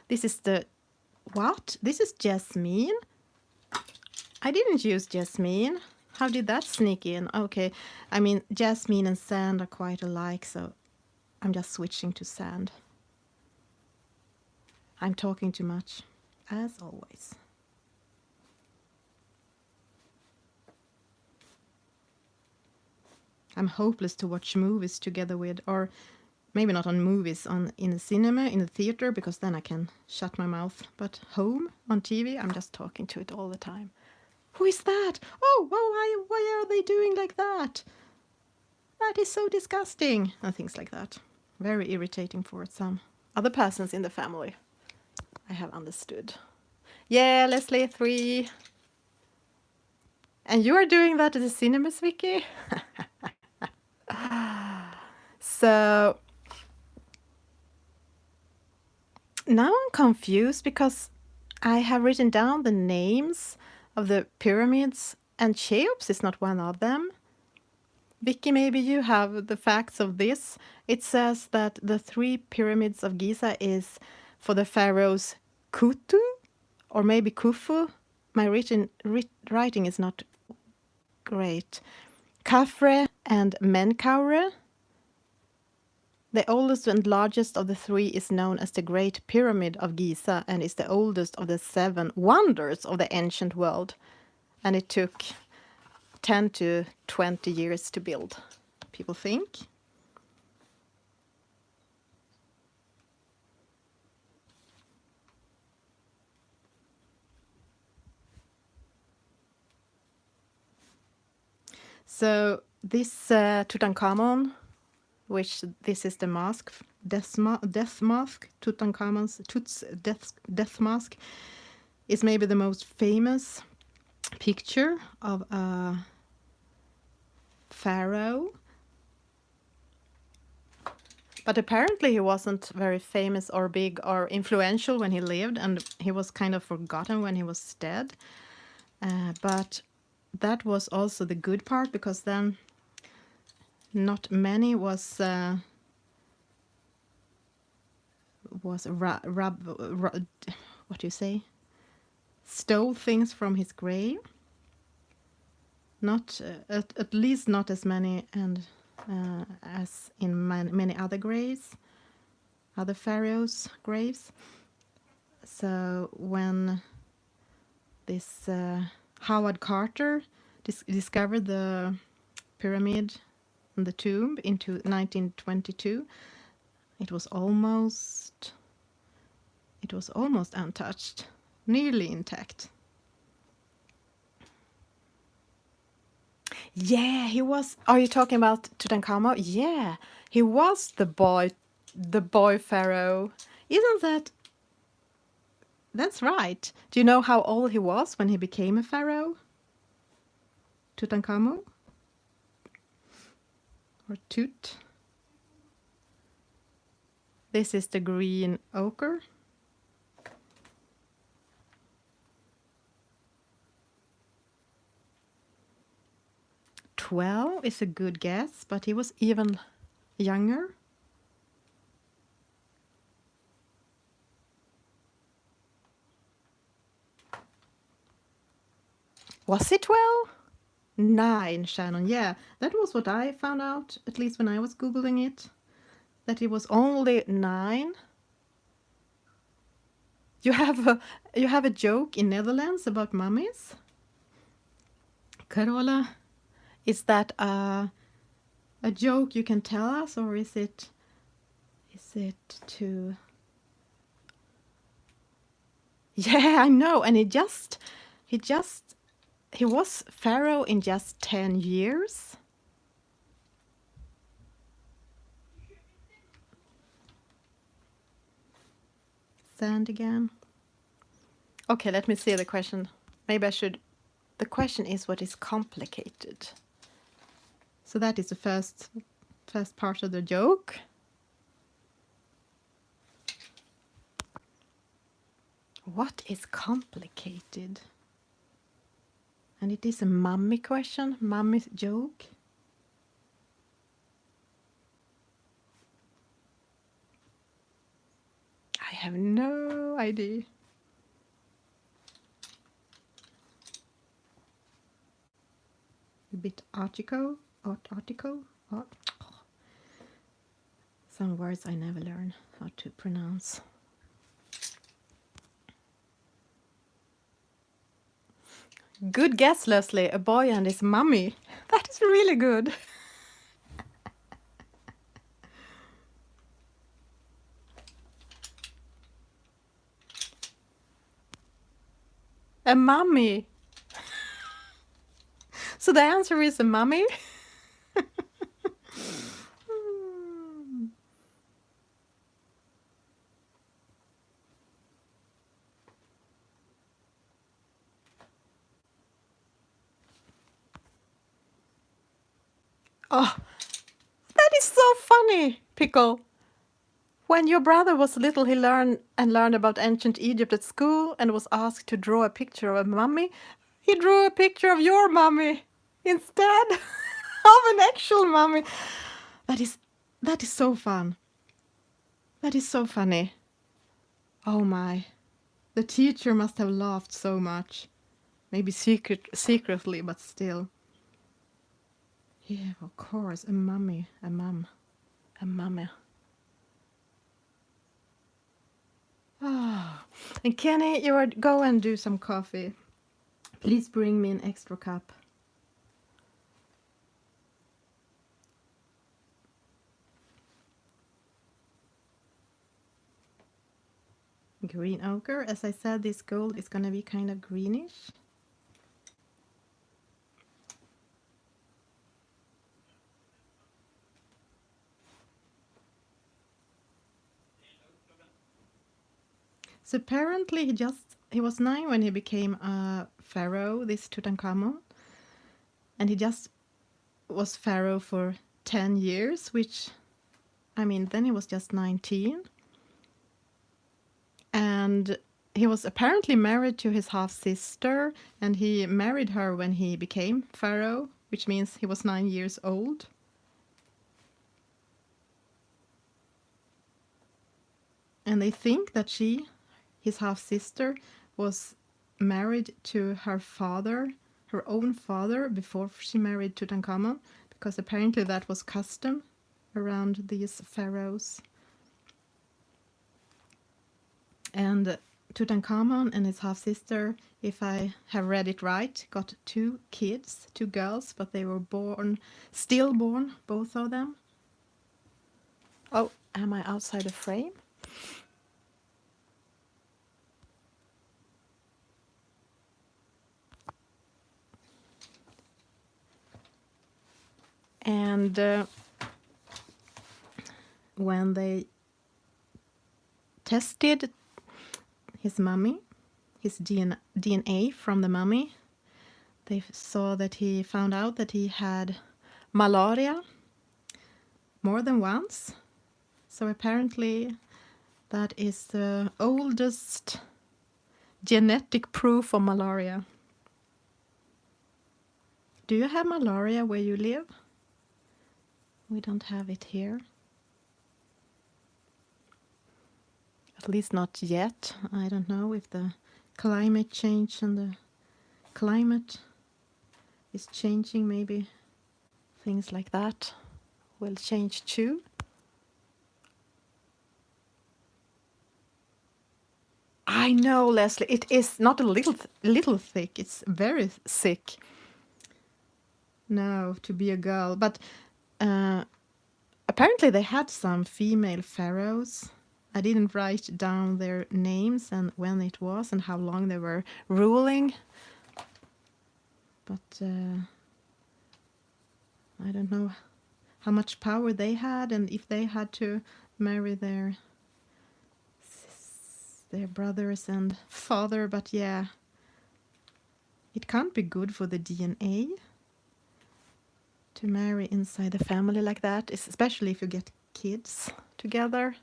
This is what? This is jasmine? I didn't use jasmine. How did that sneak in? Okay, I mean, jasmine and sand are quite alike, so I'm just switching to sand. I'm talking too much, as always. I'm hopeless to watch movies together with, or maybe not on movies, in the cinema, in the theater, because then I can shut my mouth. But home, on TV, I'm just talking to it all the time. Who is that? Oh, why are they doing like that? That is so disgusting. And things like that. Very irritating for some other persons in the family. I have understood. Yeah, Leslie, 3. And you are doing that at the cinemas, Vicky? So now I'm confused because I have written down the names of the pyramids and Cheops is not one of them. Vicky, maybe you have the facts of this. It says that the 3 pyramids of Giza is for the pharaohs Khufu or maybe Khufu. My writing is not great. Khafre and Menkaure. The oldest and largest of the 3 is known as the Great Pyramid of Giza and is the oldest of the 7 wonders of the ancient world. And it took 10 to 20 years to build, people think. So this Tutankhamun, which this is the mask, death mask, Tutankhamun's death mask, is maybe the most famous picture of a pharaoh. But apparently he wasn't very famous or big or influential when he lived, and he was kind of forgotten when he was dead. But that was also the good part, because then not many what do you say? Stole things from his grave. Not at least not as many and as in many other graves, other pharaohs' graves. So when this Howard Carter discovered the pyramid and the tomb in 1922, it was almost untouched, nearly intact. Yeah, he was. Are you talking about Tutankhamun? Yeah, he was the boy pharaoh. Isn't that? That's right. Do you know how old he was when he became a pharaoh? Tutankhamun? Or Tut? This is the green ochre. 12 is a good guess, but he was even younger. Was he 12? 9, Shannon. Yeah, that was what I found out, at least when I was Googling it, that it was only 9. You have a joke in Netherlands about mummies? Carola, is that a joke you can tell us, or is it too... Yeah, I know, and he was pharaoh in just 10 years. Sand again. Okay, let me see the question. Maybe I should... The question is, what is complicated? So that is the first part of the joke. What is complicated? And it is a mummy question, mummy joke. I have no idea. A bit article. Some words I never learn how to pronounce. Good guess, Leslie. A boy and his mummy. That is really good. A mummy. So the answer is a mummy? Oh, that is so funny, Pickle. When your brother was little, he learned about ancient Egypt at school and was asked to draw a picture of a mummy. He drew a picture of your mummy instead of an actual mummy. That is so fun. That is so funny. Oh my. The teacher must have laughed so much. Maybe secretly, but still. Yeah, of course, a mummy, a mum, a mummy. Ah, and Kenny, go and do some coffee. Please bring me an extra cup. Green ochre. As I said, this gold is gonna be kind of greenish. So apparently he was 9 when he became a pharaoh, this Tutankhamun, and he just was pharaoh for 10 years, which, I mean, then he was just 19. And he was apparently married to his half-sister, and he married her when he became pharaoh, which means he was 9 years old. And they think that his half-sister, was married to her own father, before she married Tutankhamun, because apparently that was custom around these pharaohs. And Tutankhamun and his half-sister, if I have read it right, got 2 kids, 2 girls, but they were stillborn, both of them. Oh, am I outside the frame? And when they tested his mummy, his DNA from the mummy, they saw that he found out that he had malaria more than once. So apparently that is the oldest genetic proof of malaria. Do you have malaria where you live? We don't have it here. At least not yet. I don't know if the climate change and the climate is changing. Maybe things like that will change too. I know, Leslie, it is not a little thick, it's very thick. No, to be a girl. But apparently they had some female pharaohs. I didn't write down their names and when it was and how long they were ruling. But I don't know how much power they had and if they had to marry their brothers and father. But yeah, it can't be good for the DNA to marry inside the family like that, especially if you get kids together.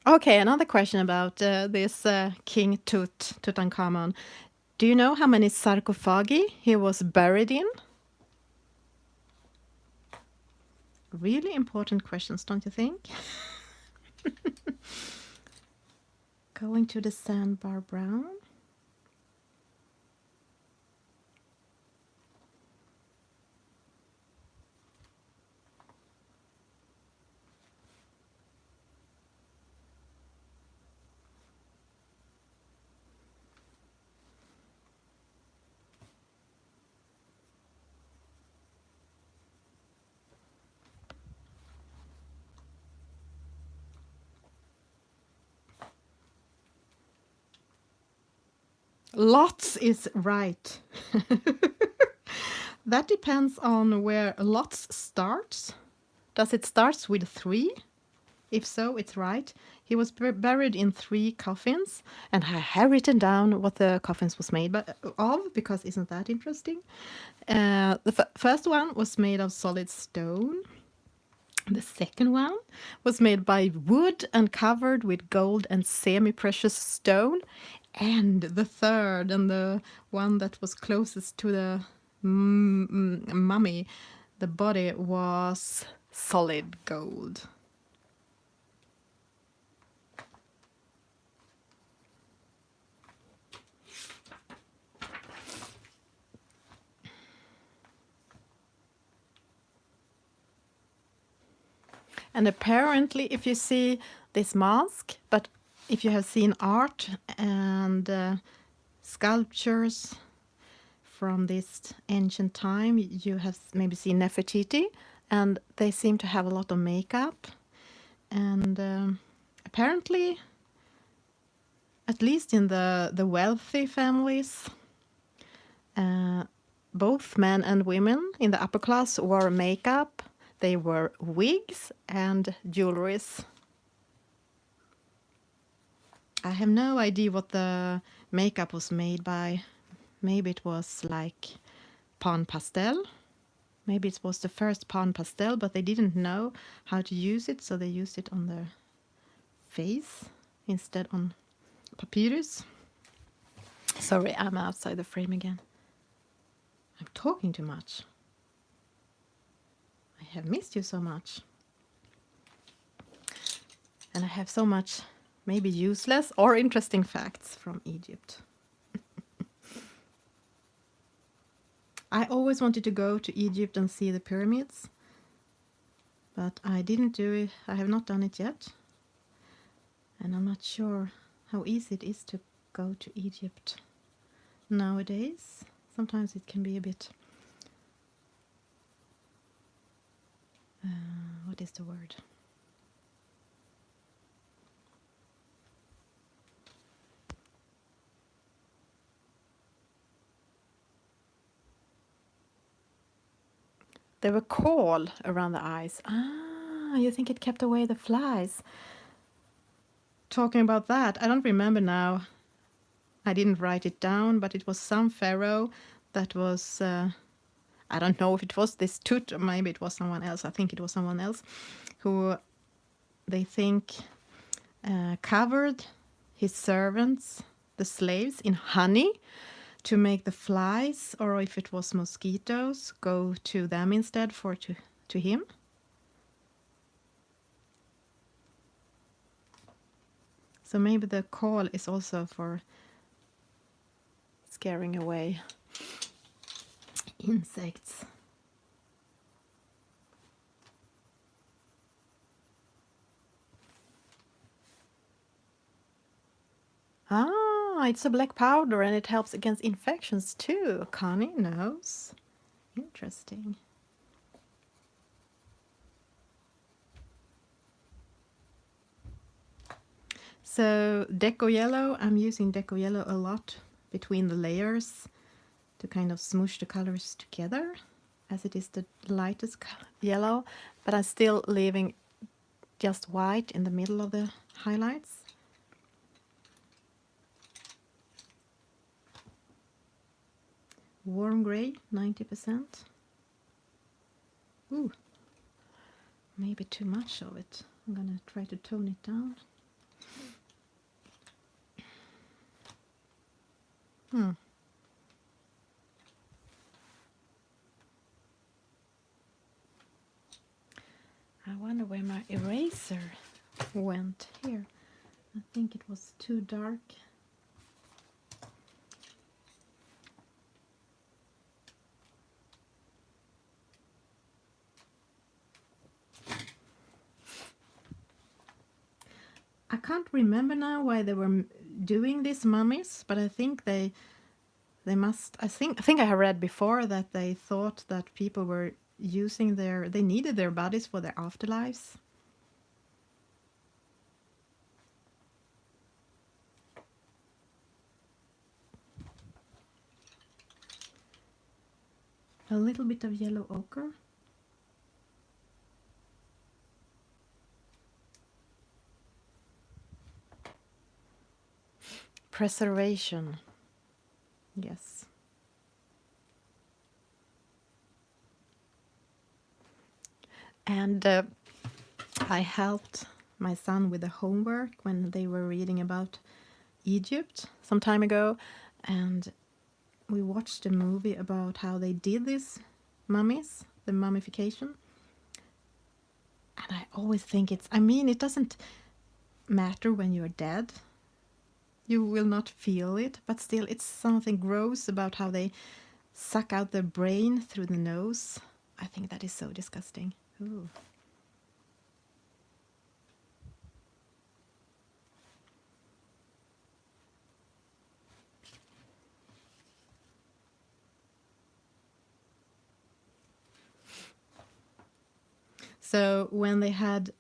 Okay, another question about this King Tutankhamun. Do you know how many sarcophagi he was buried in? Really important questions, don't you think? Going to the sandbar brown. Lots is right. That depends on where lots starts. Does it start with 3? If so, it's right. He was buried in 3 coffins, and I have written down what the coffins was made of, because isn't that interesting? The first one was made of solid stone. The second one was made by wood and covered with gold and semi-precious stone. And the third, and the one that was closest to the mummy, the body, was solid gold. And apparently, if you see this mask, but if you have seen art and sculptures from this ancient time, you have maybe seen Nefertiti, and they seem to have a lot of makeup. And apparently, at least in the wealthy families, both men and women in the upper class wore makeup. They wore wigs and jewelries. I have no idea what the makeup was made by. Maybe it was like pan pastel. Maybe it was the first pan pastel, but they didn't know how to use it, so they used it on their face instead on papyrus. Sorry, I'm outside the frame again. I'm talking too much. I have missed you so much. And I have so much maybe useless or interesting facts from Egypt. I always wanted to go to Egypt and see the pyramids, but I didn't do it. I have not done it yet. And I'm not sure how easy it is to go to Egypt nowadays. Sometimes it can be a bit... what is the word? There were coal around the eyes. Ah, you think it kept away the flies? Talking about that, I don't remember now. I didn't write it down, but it was some pharaoh that was... I don't know if it was this Tut, or maybe it was someone else. I think it was someone else who they think covered his servants, the slaves, in honey to make the flies, or if it was mosquitoes, go to them instead to him. So maybe the call is also for scaring away insects. Ah, it's a black powder and it helps against infections too. Connie knows. Interesting. So Deco Yellow, I'm using Deco Yellow a lot between the layers to kind of smoosh the colors together, as it is the lightest yellow, but I'm still leaving just white in the middle of the highlights. Warm gray, 90%. Ooh, maybe too much of it. I'm gonna try to tone it down. I wonder where my eraser went here. I think it was too dark. I can't remember now why they were doing these mummies, but I think they must. I think I have read before that they thought that people were using they needed their bodies for their afterlives. A little bit of yellow ochre. Preservation. Yes. And I helped my son with the homework when they were reading about Egypt some time ago, and we watched a movie about how they did these mummies, the mummification. And I always think it doesn't matter when you're dead. You will not feel it, but still it's something gross about how they suck out the brain through the nose. I think that is so disgusting. Ooh. So when they had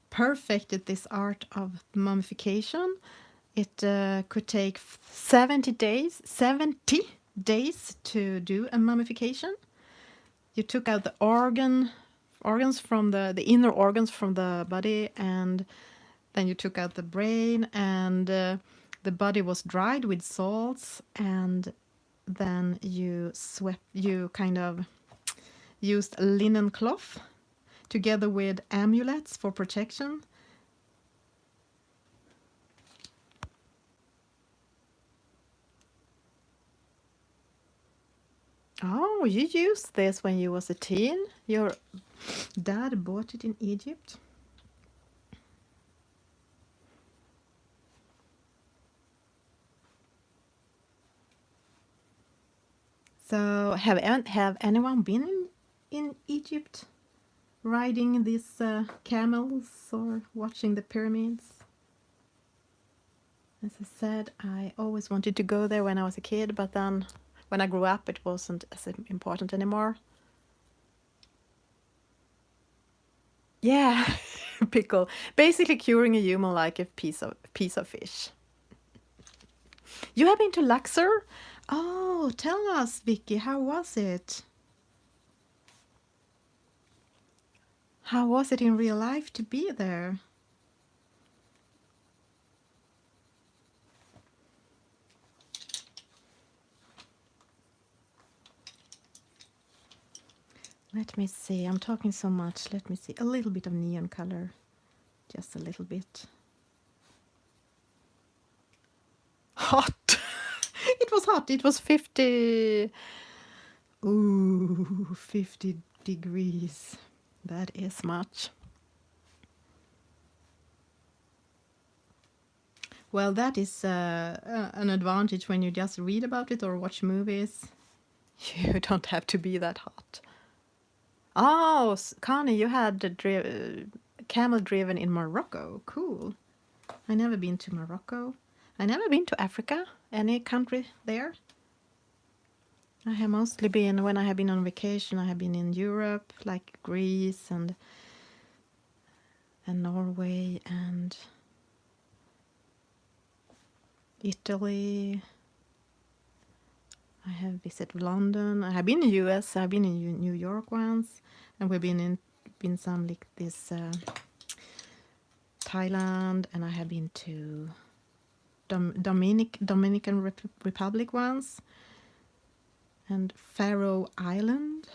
perfected this art of mummification, it could take 70 days to do a mummification. You took out the organs from the inner organs from the body, and then you took out the brain, and the body was dried with salts, and then you kind of used a linen cloth together with amulets for protection. Oh, you used this when you was a teen? Your dad bought it in Egypt? So have anyone been in Egypt riding these camels or watching the pyramids? As I said, I always wanted to go there when I was a kid, but then when I grew up it wasn't as important anymore. Yeah, pickle. Basically curing a human like a piece of fish. You have been to Luxor? Oh, tell us, Vicky, how was it? How was it in real life to be there? Let me see, I'm talking so much. Let me see, a little bit of neon color. Just a little bit. Hot! It was hot, it was 50... Ooh, 50 degrees. That is much. Well, that is an advantage when you just read about it or watch movies. You don't have to be that hot. Oh, Connie, you had camel driven in Morocco. Cool. I never been to Morocco. I never been to Africa. Any country there? I have mostly been, when I have been on vacation, I have been in Europe, like Greece and Norway and Italy. I have visited London. I have been in US. I've been in New York once, and we've been some like this Thailand, and I have been to Dominican Republic once, and Faroe Island,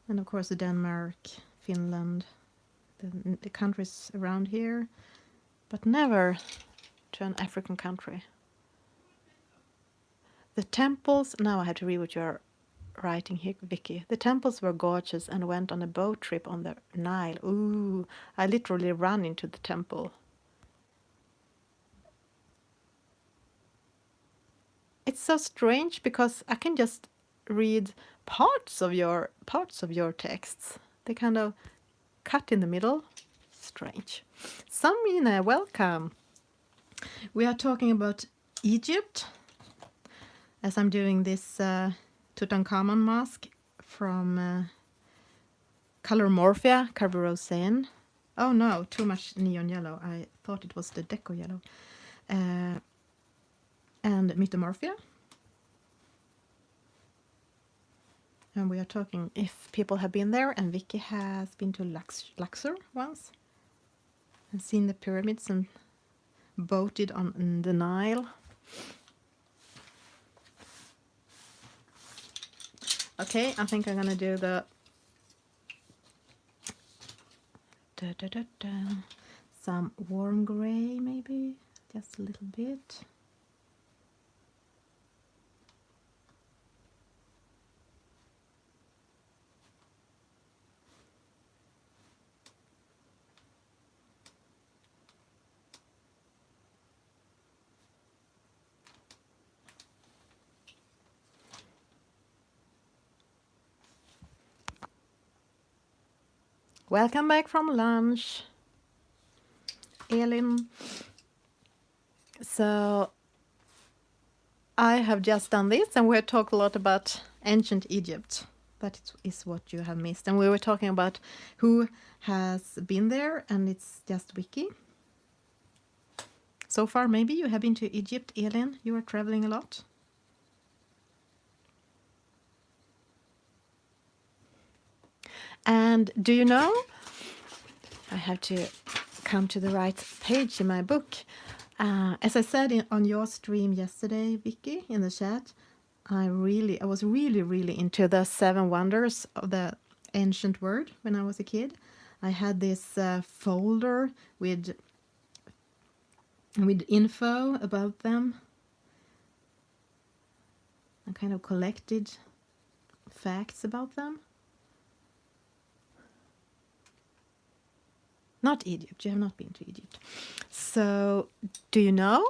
and of course Denmark, Finland, the countries around here, but never to an African country. The temples, now I have to read what you're writing here, Vicky. The temples were gorgeous and went on a boat trip on the Nile. Ooh, I literally ran into the temple. It's so strange because I can just read parts of your texts. They kind of cut in the middle. Strange. Samina, welcome. We are talking about Egypt, as I'm doing this Tutankhamun mask from Color Morphia, Kerby Rosane. Oh no, too much neon yellow. I thought it was the deco yellow. And Mythomorphia. And we are talking if people have been there, and Vicky has been to Luxor once and seen the pyramids and boated on the Nile. Okay, I think I'm gonna do the some warm gray, maybe just a little bit. Welcome back from lunch, Elin. So I have just done this, and we have talked a lot about ancient Egypt. That is what you have missed. And we were talking about who has been there, and it's just Vicky. So far, maybe you have been to Egypt, Elin. You are traveling a lot. And do you know, I have to come to the right page in my book. As I said on your stream yesterday, Vicky, in the chat, I was really into the 7 wonders of the ancient world when I was a kid. I had this folder with info about them. I kind of collected facts about them. Not Egypt. You have not been to Egypt. So, do you know?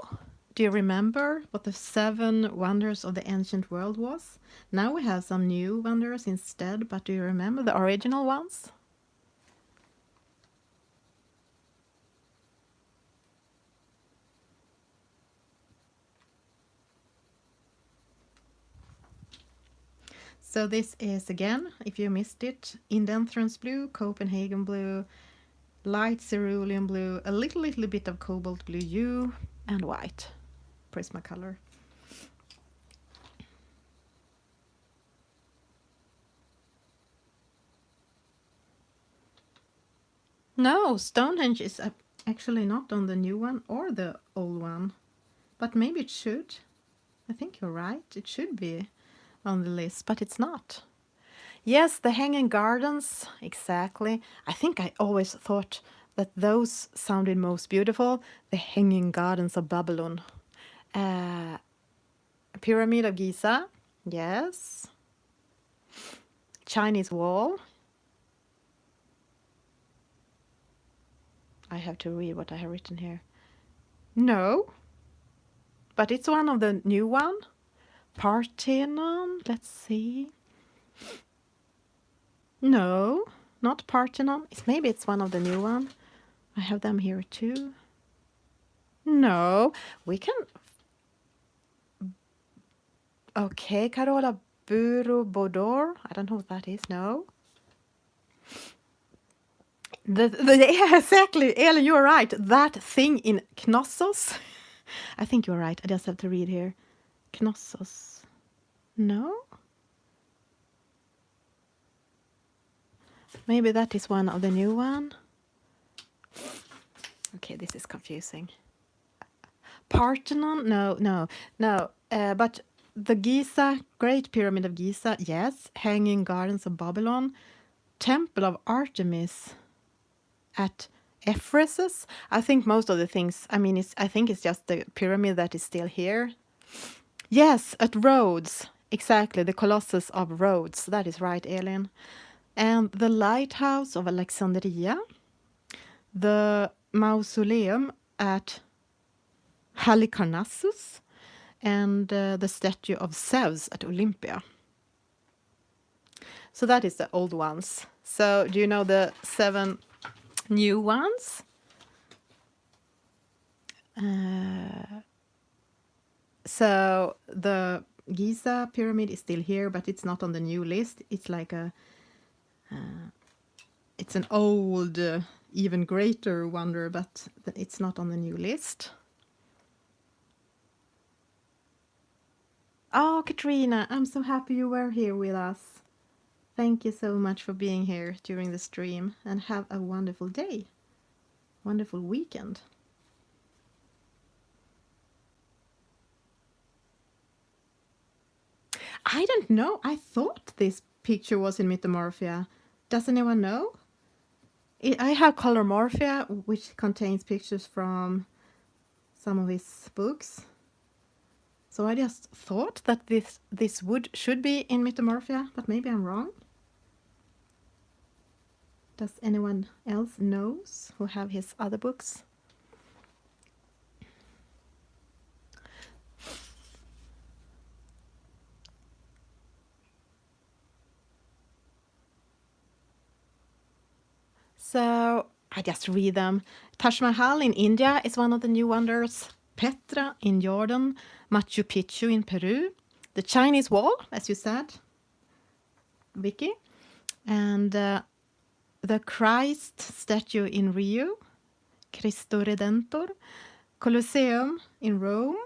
Do you remember what the 7 wonders of the ancient world was? Now we have some new wonders instead, but do you remember the original ones? So this is, again, if you missed it, Indenthrons blue, Copenhagen blue, light cerulean blue, a little bit of cobalt blue hue, and white Prismacolor. No, Stonehenge is actually not on the new one or the old one, but maybe it should. I think you're right, it should be on the list, but it's not. Yes, the Hanging Gardens, exactly. I think I always thought that those sounded most beautiful. The Hanging Gardens of Babylon. Pyramid of Giza, yes. Chinese Wall. I have to read what I have written here. No, but it's one of the new one. Parthenon, let's see. No, not Parthenon. Maybe it's one of the new one. I have them here too. No, we can. Okay, Carola Burobodor. I don't know what that is. No. Yeah, exactly. Elin, you're right. That thing in Knossos. I think you're right. I just have to read here. Knossos. No? Maybe that is one of the new one. Okay, this is confusing. Parthenon? No. But the Giza, Great Pyramid of Giza, yes. Hanging Gardens of Babylon. Temple of Artemis at Ephesus. I think most of the things, I think it's just the pyramid that is still here. Yes, at Rhodes. Exactly, the Colossus of Rhodes. That is right, Elin. And the Lighthouse of Alexandria. The Mausoleum at Halicarnassus. And the statue of Zeus at Olympia. So that is the old ones. So do you know the 7 new ones? So the Giza pyramid is still here, but it's not on the new list. It's like it's an old, even greater wonder, but it's not on the new list. Oh, Katrina, I'm so happy you were here with us. Thank you so much for being here during the stream, and have a wonderful day. Wonderful weekend. I don't know. I thought this picture was in Mythomorphia. Does anyone know? I have Colormorphia, which contains pictures from some of his books. So I just thought that this should be in Mythomorphia, but maybe I'm wrong. Does anyone else knows who have his other books? So I just read them. Taj Mahal in India is one of the new wonders. Petra in Jordan. Machu Picchu in Peru. The Chinese Wall, as you said, Vicky. And the Christ statue in Rio. Cristo Redentor. Colosseum in Rome,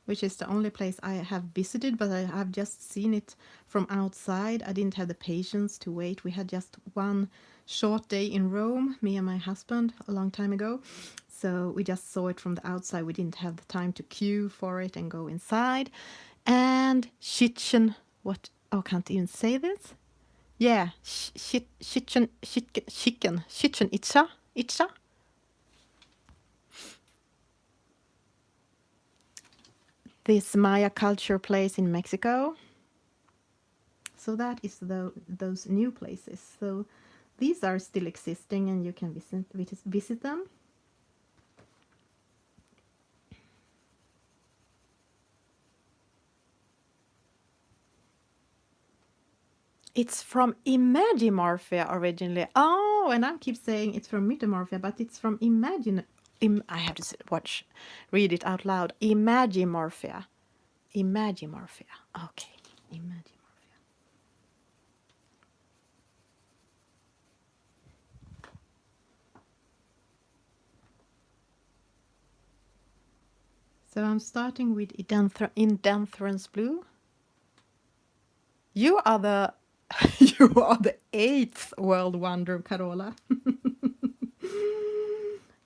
which is the only place I have visited, but I have just seen it from outside. I didn't have the patience to wait. We had just one short day in Rome, me and my husband, a long time ago. So we just saw it from the outside. We didn't have the time to queue for it and go inside. And Chichen, what? Oh, I can't even say this. Yeah, Chichen Itza. This Maya culture place in Mexico. So that is those new places. So these are still existing, and you can visit them. It's from Imagimorphia originally. Oh, and I keep saying it's from Mythomorphia, but it's from I have to read it out loud. Imagimorphia. Okay, Imagimorphia. So I'm starting with Indanthrans Blue. You are the you are the 8th world wonder, Carola.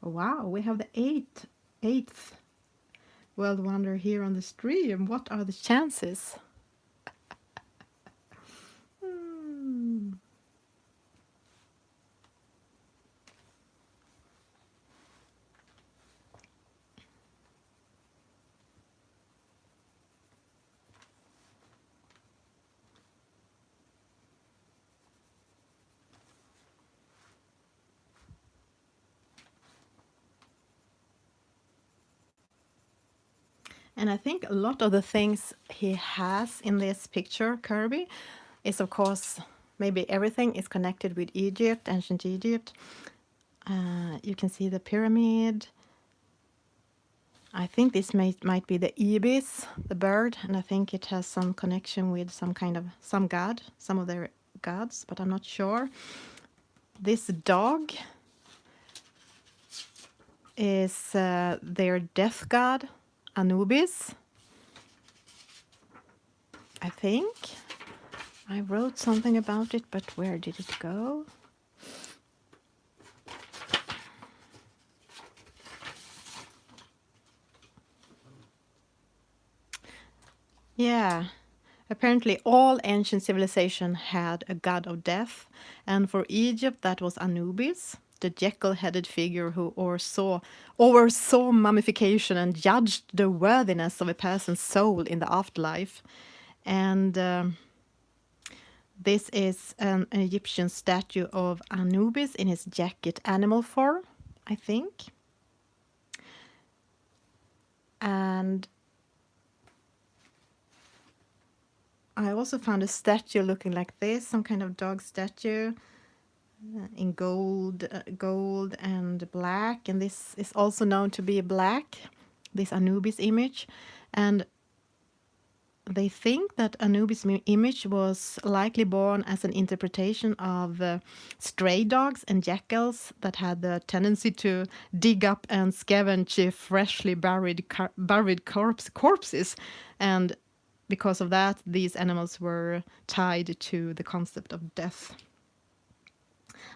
Wow, we have the 8th world wonder here on the stream. What are the chances? And I think a lot of the things he has in this picture, Kerby, is of course, maybe everything is connected with Egypt, ancient Egypt. You can see the pyramid. I think this might be the ibis, the bird, and I think it has some connection with some god, some of their gods, but I'm not sure. This dog is their death god, Anubis. I think I wrote something about it, but where did it go? Yeah, apparently all ancient civilization had a god of death, and for Egypt that was Anubis, the jackal-headed figure who oversaw mummification and judged the worthiness of a person's soul in the afterlife. And this is an Egyptian statue of Anubis in his jacket animal form, I think. And I also found a statue looking like this, some kind of dog statue in gold and black. And this is also known to be black, this Anubis image. And they think that Anubis image was likely born as an interpretation of stray dogs and jackals that had the tendency to dig up and scavenge freshly buried corpses. And because of that, these animals were tied to the concept of death.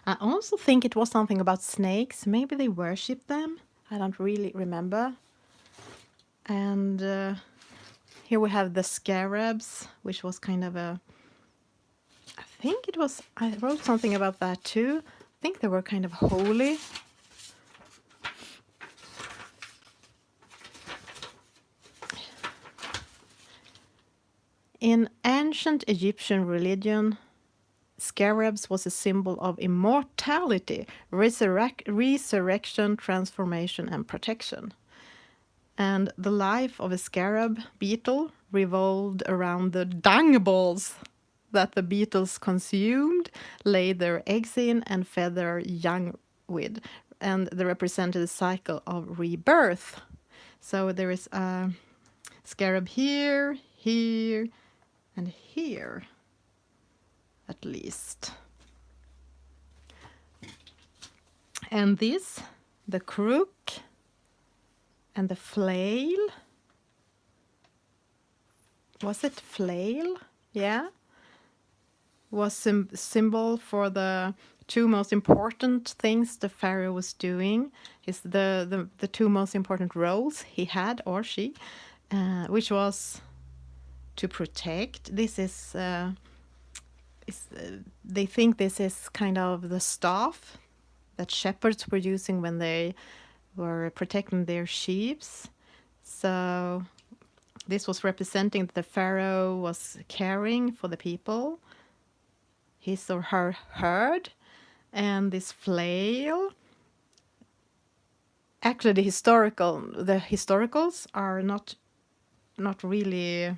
I also think it was something about snakes. Maybe they worshipped them. I don't really remember. And here we have the scarabs, which was kind of a... I wrote something about that too. I think they were kind of holy. In ancient Egyptian religion, scarabs was a symbol of immortality, resurrection, transformation, and protection. And the life of a scarab beetle revolved around the dung balls that the beetles consumed, laid their eggs in, and fed their young with. And they represented a cycle of rebirth. So there is a scarab here, here, and here, at least. And this, the crook and the flail. Was it flail? Yeah. Was symbol for the two most important things the pharaoh was doing. Is the two most important roles he had, or she, which was to protect. This is they think this is kind of the staff that shepherds were using when they were protecting their sheep. So this was representing that the pharaoh was caring for the people, his or her herd. And this flail, actually the historicals are not really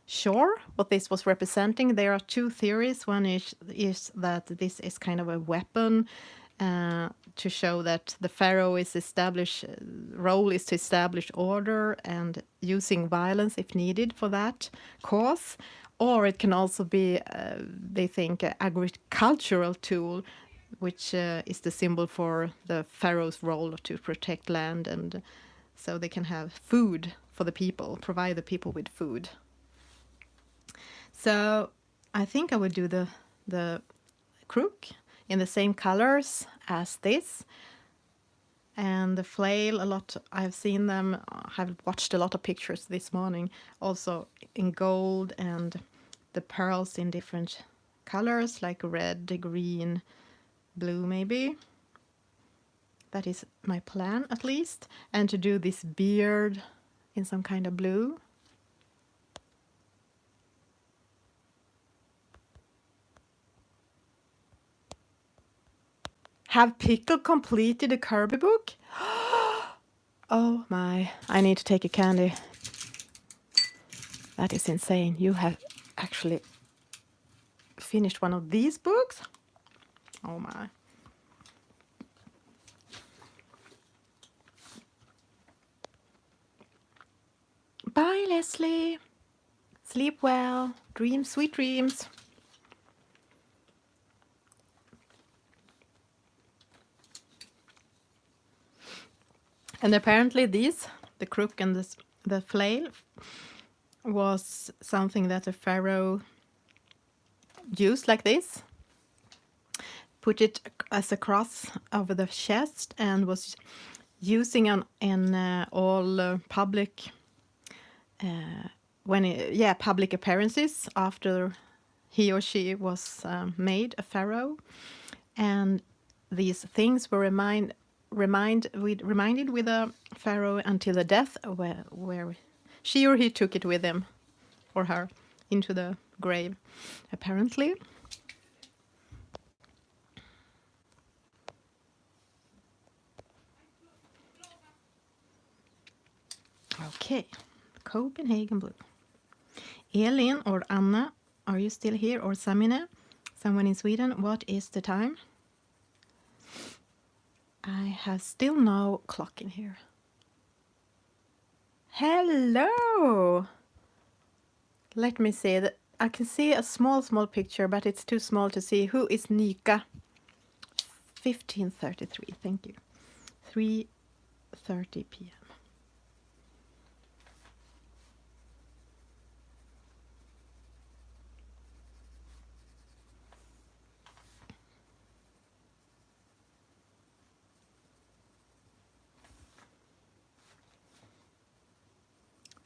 sure what this was representing. There are two theories. One is that this is kind of a weapon to show that the pharaoh role is to establish order and using violence if needed for that cause. Or it can also be, they think, an agricultural tool, which is the symbol for the pharaoh's role to protect land, and so they can have food for the people, provide the people with food. So I think I would do the crook in the same colors as this. And the flail, I've seen them, I've watched a lot of pictures this morning, also in gold, and the pearls in different colors, like red, green, blue maybe. That is my plan, at least. And to do this beard in some kind of blue. Have Pickle completed the Kerby book? Oh my, I need to take a candy. That is insane. You have actually finished one of these books? Oh my. Bye, Leslie. Sleep well. Dream sweet dreams. And apparently these, the crook and the flail, was something that a pharaoh used like this. Put it as a cross over the chest and was using in all public public appearances after he or she was made a pharaoh. And these things were reminded with a pharaoh until the death, where she or he took it with him or her into the grave, apparently. Okay, Copenhagen blue. Elin or Anna, are you still here? Or Samine, someone in Sweden, what is the time? I have still no clock in here. Hello! Let me see. I can see a small picture, but it's too small to see. Who is Nika? 15:33, thank you. 3:30 p.m.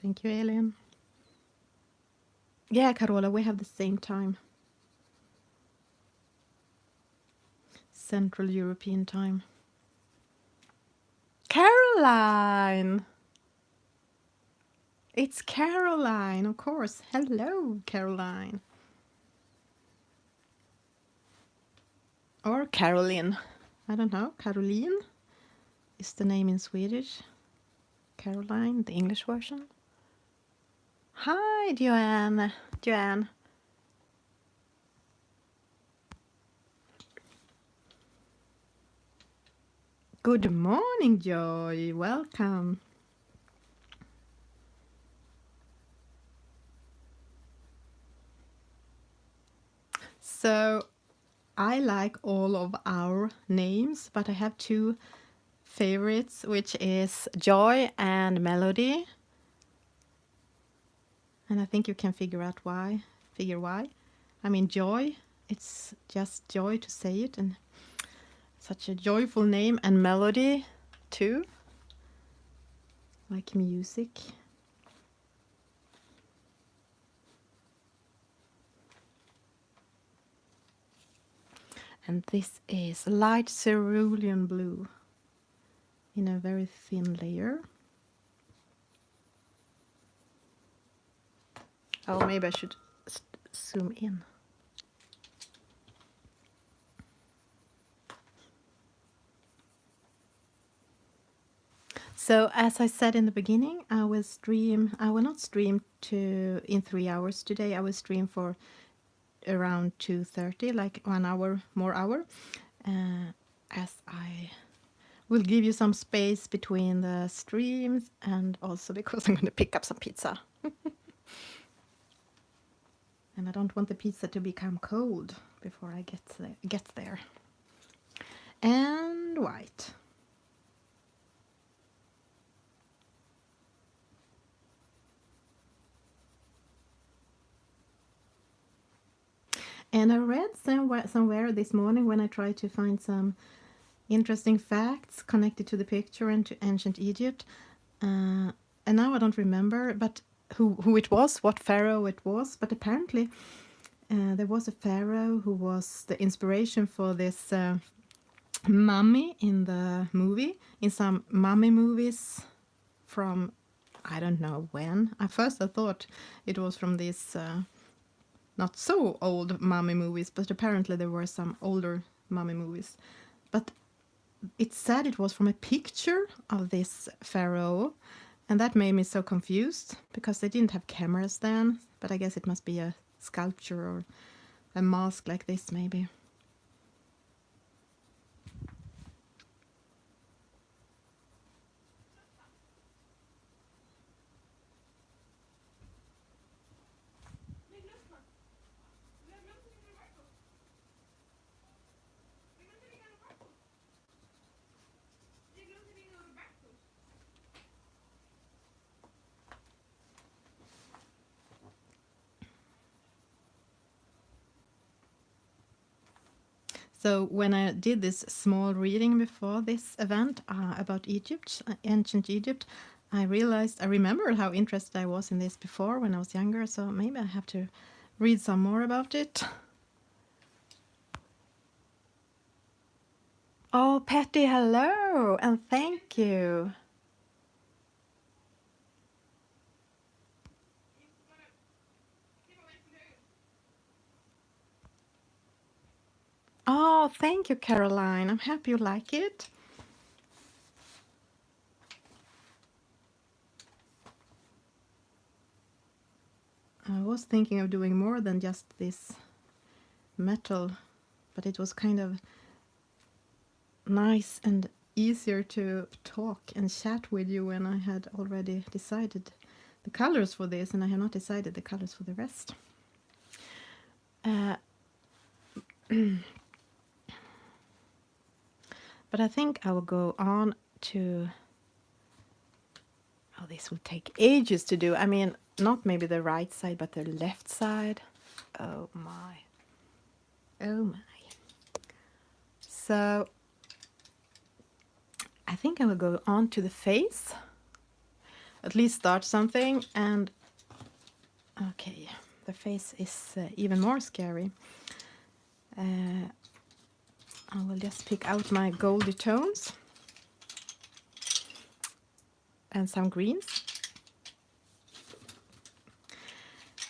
Thank you, Elin. Yeah, Carola, we have the same time. Central European time. Caroline! It's Caroline, of course. Hello, Caroline. Or Caroline. I don't know. Caroline is the name in Swedish. Caroline, the English version. Hi, Joanne. Good morning, Joy. Welcome. So, I like all of our names, but I have two favorites, which is Joy and Melody. And I think you can figure why. I mean, Joy, it's just joy to say it, and such a joyful name. And Melody too, like music. And this is light cerulean blue in a very thin layer. Oh, maybe I should zoom in. So as I said in the beginning, I will not stream in 3 hours today. I will stream for around 2:30, like 1 hour more, as I will give you some space between the streams, and also because I'm going to pick up some pizza. And I don't want the pizza to become cold before I get there. And white. And I read somewhere this morning, when I tried to find some interesting facts connected to the picture and to ancient Egypt, and now I don't remember, but who it was, what pharaoh it was, but apparently there was a pharaoh who was the inspiration for this mummy in the movie, in some mummy movies from, I don't know when. At first I thought it was from these not so old mummy movies, but apparently there were some older mummy movies. But it said it was from a picture of this pharaoh, And that made me so confused because they didn't have cameras then, but I guess it must be a sculpture or a mask like this maybe. So when I did this small reading before this event about Egypt, ancient Egypt, I remembered how interested I was in this before when I was younger, so maybe I have to read some more about it. Oh, Patty, hello, and thank you. Oh, thank you, Caroline. I'm happy you like it. I was thinking of doing more than just this metal, but it was kind of nice and easier to talk and chat with you when I had already decided the colors for this, and I have not decided the colors for the rest. But I think I will go on to... Oh, this will take ages to do. I mean, not maybe the right side, but the left side. Oh my. Oh my. So I think I will go on to the face. At least start something. And okay, the face is even more scary. I will just pick out my goldy tones and some greens.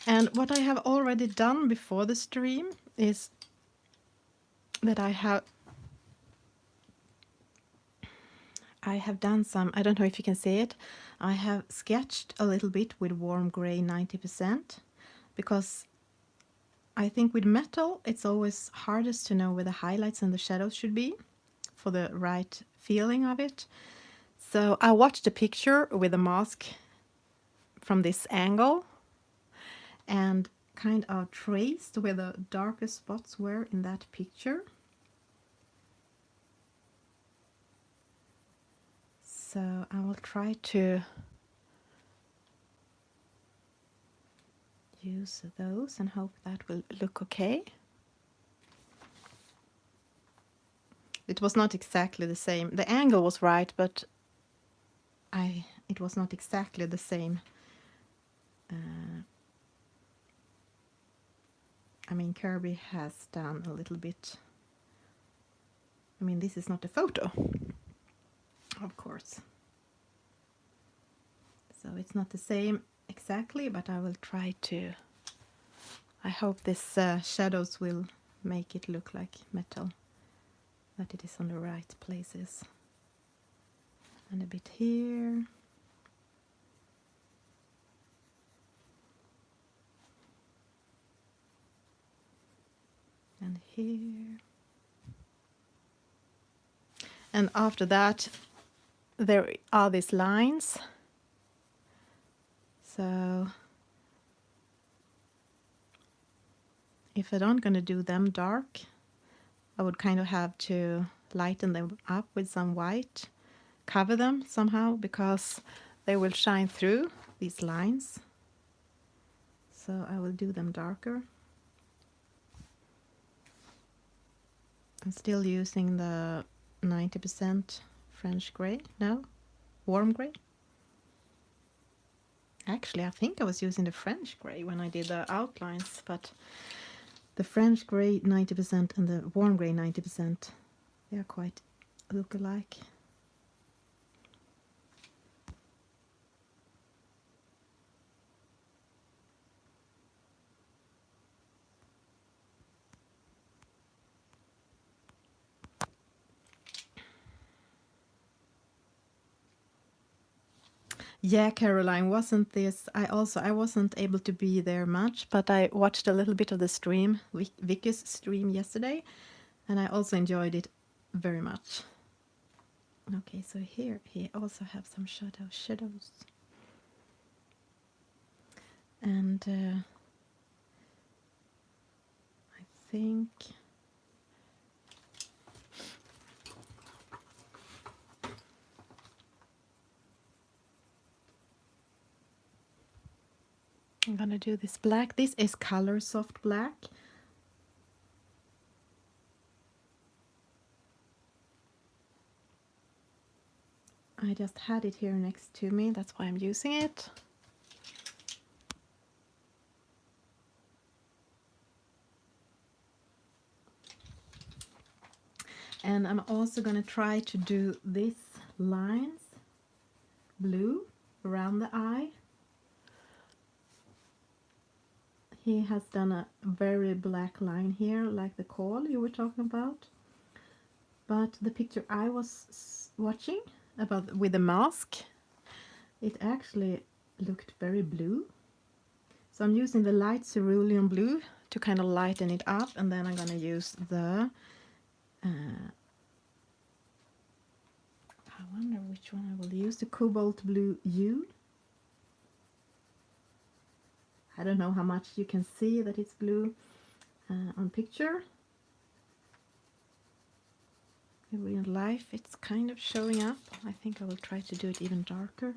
And what I have already done before the stream is that I have done some, I don't know if you can see it, I have sketched a little bit with warm gray 90%, because I think with metal it's always hardest to know where the highlights and the shadows should be for the right feeling of it. So I watched a picture with a mask from this angle and kind of traced where the darkest spots were in that picture. So I will try to use those and hope that will look okay. It was not exactly the same. The angle was right, but it was not exactly the same. I mean, Kerby has done a little bit. I mean, this is not a photo, of course. So it's not the same exactly, but I will try to. I hope this shadows will make it look like metal, that it is on the right places. And a bit here. And here. And after that, there are these lines. So if I don't gonna do them dark, I would kind of have to lighten them up with some white, cover them somehow, because they will shine through these lines. So I will do them darker. I'm still using the 90% French grey. No, warm grey. Actually, I think I was using the French grey when I did the outlines, but the French grey 90% and the warm grey 90%, they are quite look-alike. Yeah, Caroline, wasn't this? I wasn't able to be there much, but I watched a little bit of the stream, Vicky's stream yesterday, and I also enjoyed it very much. Okay, so here he also have some shadows, and I think I'm gonna do this black. This is Color Soft Black. I just had it here next to me, that's why I'm using it. And I'm also gonna try to do these lines, blue, around the eye. He has done a very black line here, like the call you were talking about. But the picture I was watching about with the mask, it actually looked very blue. So I'm using the light cerulean blue to kind of lighten it up, and then I'm gonna use the I wonder which one I will use, the cobalt blue hue. I don't know how much you can see that it's blue on picture. In real life it's kind of showing up. I think I will try to do it even darker.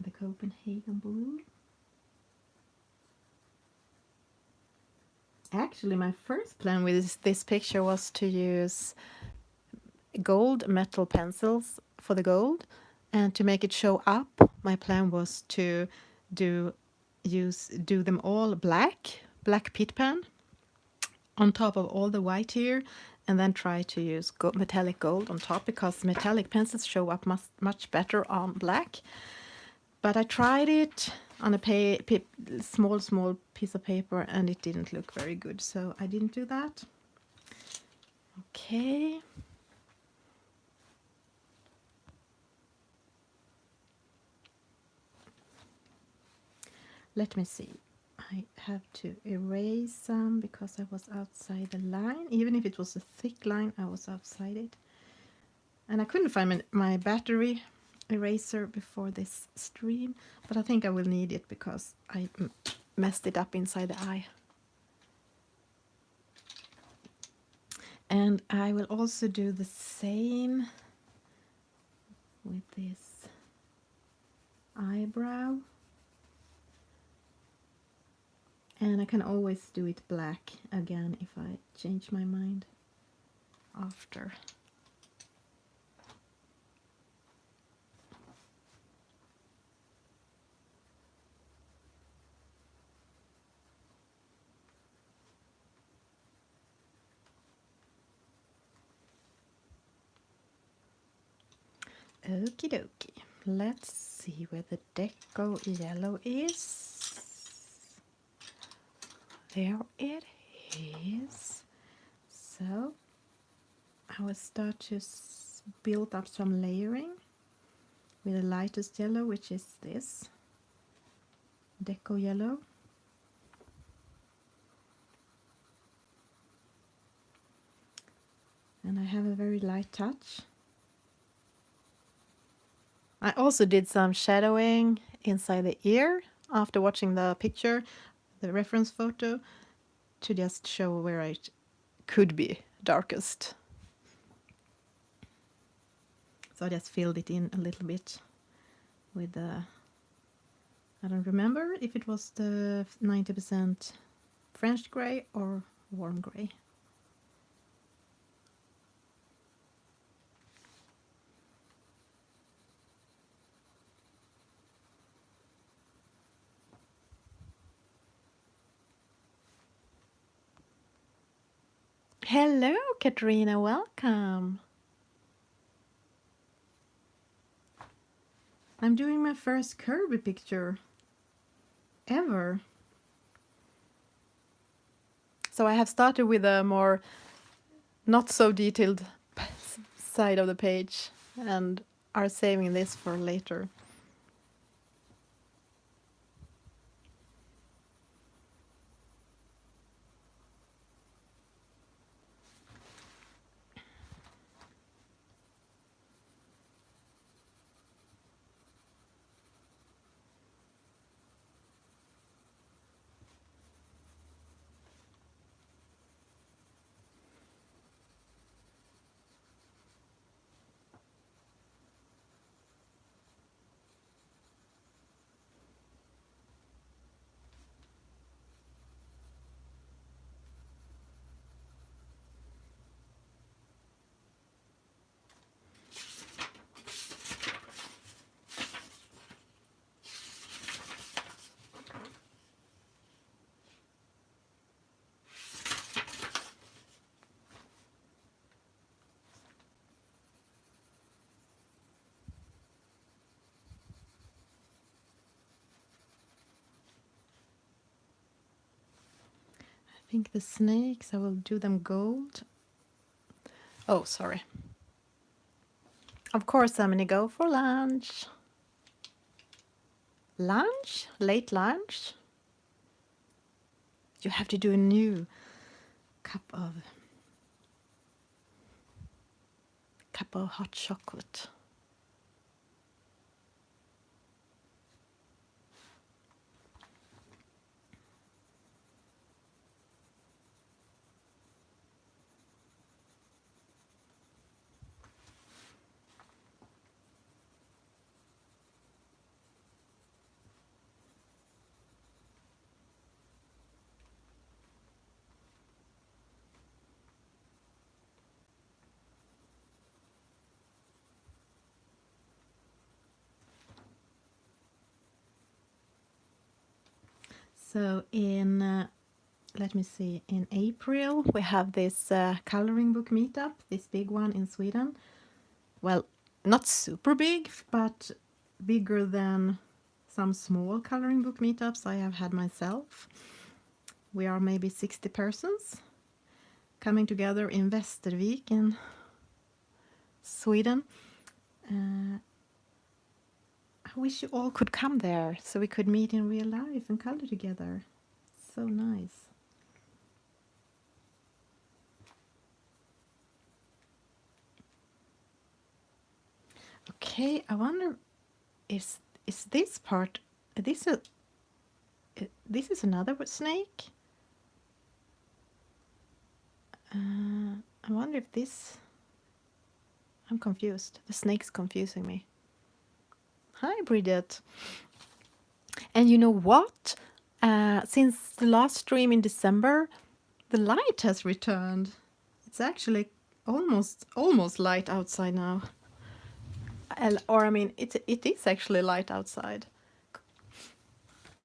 The Copenhagen blue. Actually, my first plan with this picture was to use gold metal pencils for the gold, and to make it show up, my plan was to do them all black pit pen on top of all the white here, and then try to use metallic gold on top, because metallic pencils show up much better on black. But I tried it on a small piece of paper, and it didn't look very good, so I didn't do that. Okay. Let me see. I have to erase some because I was outside the line. Even if it was a thick line, I was outside it. And I couldn't find my battery eraser before this stream, but I think I will need it because I messed it up inside the eye. And I will also do the same with this eyebrow. And I can always do it black again if I change my mind after. Okie dokie. Let's see where the deco yellow is. There it is. So I will start to build up some layering with the lightest yellow, which is this deco yellow. And I have a very light touch. I also did some shadowing inside the ear after watching the picture, the reference photo, to just show where it could be darkest. So I just filled it in a little bit with the, I don't remember if it was the 90% French gray or warm gray. Hello, Katrina, welcome. I'm doing my first Kerby picture ever. So I have started with a more not so detailed side of the page and are saving this for later. I think the snakes, I will do them gold. Oh, sorry. Of course, I'm gonna go for lunch. Lunch? Late lunch? You have to do a new cup of hot chocolate. So in, let me see, in April we have this coloring book meetup, this big one in Sweden. Well, not super big, but bigger than some small coloring book meetups I have had myself. We are maybe 60 persons coming together in Västervik in Sweden. I wish you all could come there so we could meet in real life and color together. So nice. Okay, I wonder, is this part, this is another snake? I wonder if this, I'm confused. The snake's confusing me. Hi, Bridget. And you know what? Since the last stream in December, the light has returned. It's actually almost light outside now. Or I mean, it is actually light outside.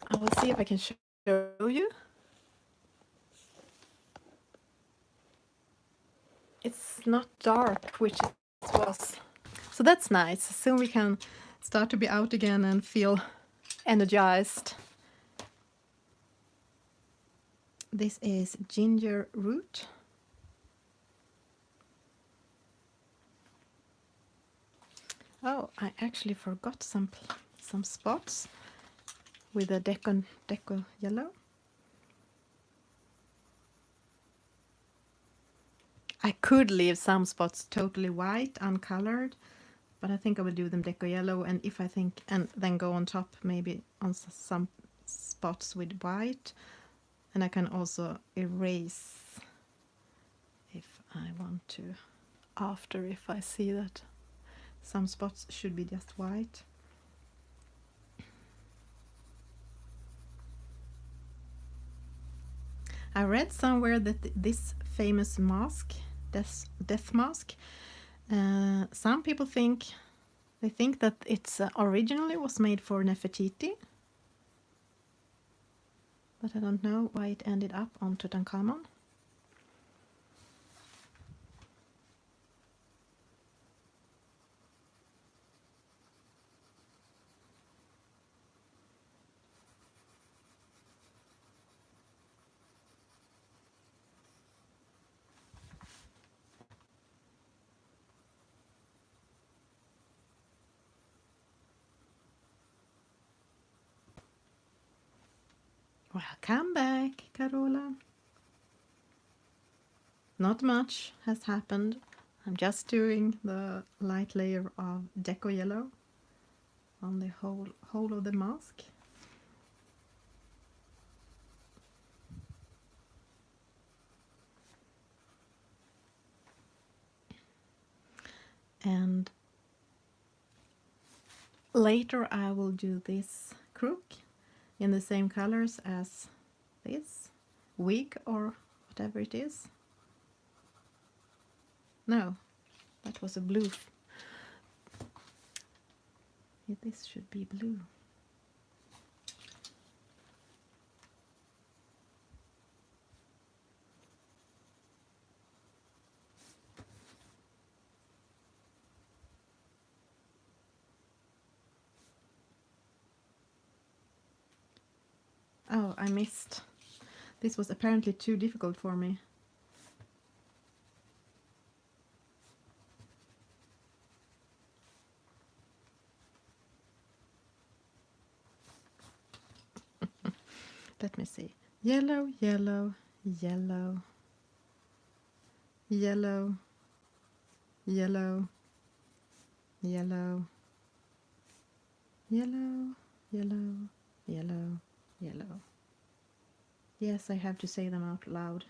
I will see if I can show you. It's not dark, which it was. So that's nice. Soon we can start to be out again and feel energized. This is ginger root. Oh, I actually forgot some spots with a deco yellow. I could leave some spots totally white, uncolored, but I think I will do them deco yellow, and if I think, and then go on top maybe on some spots with white, and I can also erase if I want to after, if I see that some spots should be just white. I read somewhere that this famous mask, death mask, some people think that it's originally was made for Nefertiti, but I don't know why it ended up on Tutankhamun. Welcome back, Carola. Not much has happened. I'm just doing the light layer of deco yellow on the whole of the mask. And later I will do this crook in the same colors as this wig or whatever it is. No, that was a blue. This should be blue. Oh, I missed. This was apparently too difficult for me. Let me see. Yellow, yellow, yellow, yellow, yellow, yellow, yellow, yellow, yellow, yellow. Yes, I have to say them out loud.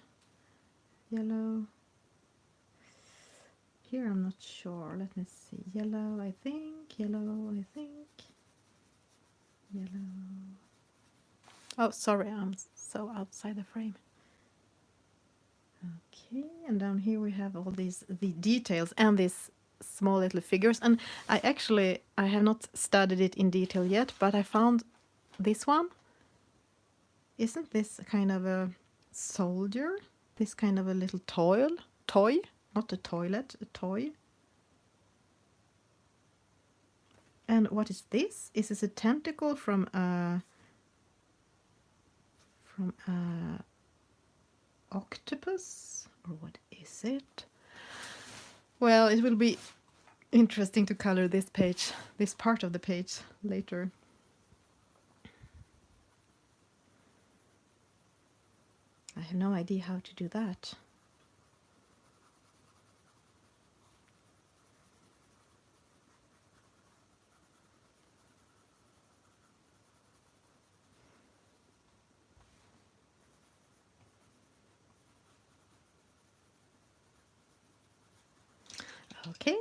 Yellow. Here I'm not sure. Let me see. Yellow, I think. Yellow, I think. Yellow. Oh, sorry, I'm so outside the frame. Okay, and down here we have all the details and these small little figures. And I have not studied it in detail yet, but I found this one. Isn't this kind of a soldier? This kind of a little toy, not a toilet, a toy. And what is this? Is this a tentacle from a octopus? Or what is it? Well, it will be interesting to color this page, this part of the page later. I have no idea how to do that. Okay,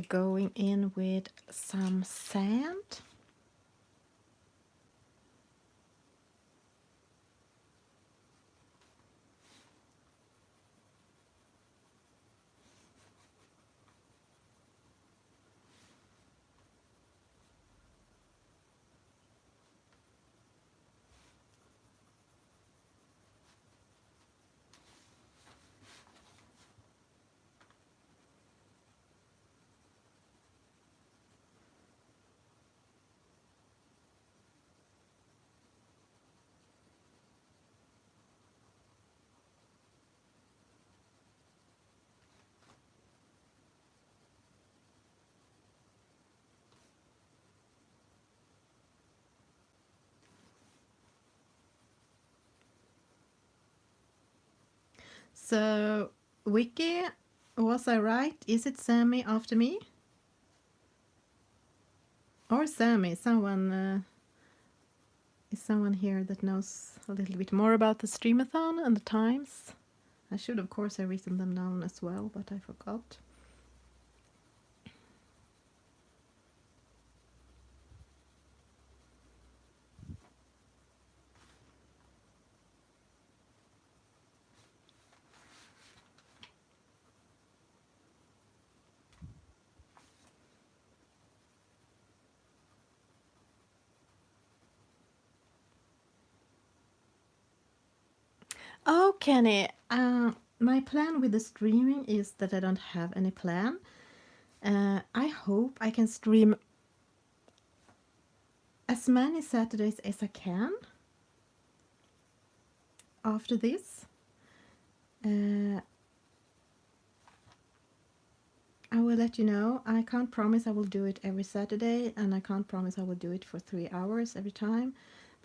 going in with some sand. So, Wiki, was I right? Is it Sammy after me? Or Sammy? Is someone here that knows a little bit more about the streamathon and the times? I should, of course, have written them down as well, but I forgot. Oh, Kenny, my plan with the streaming is that I don't have any plan. I hope I can stream as many Saturdays as I can after this. I will let you know. I can't promise I will do it every Saturday, and I can't promise I will do it for 3 hours every time.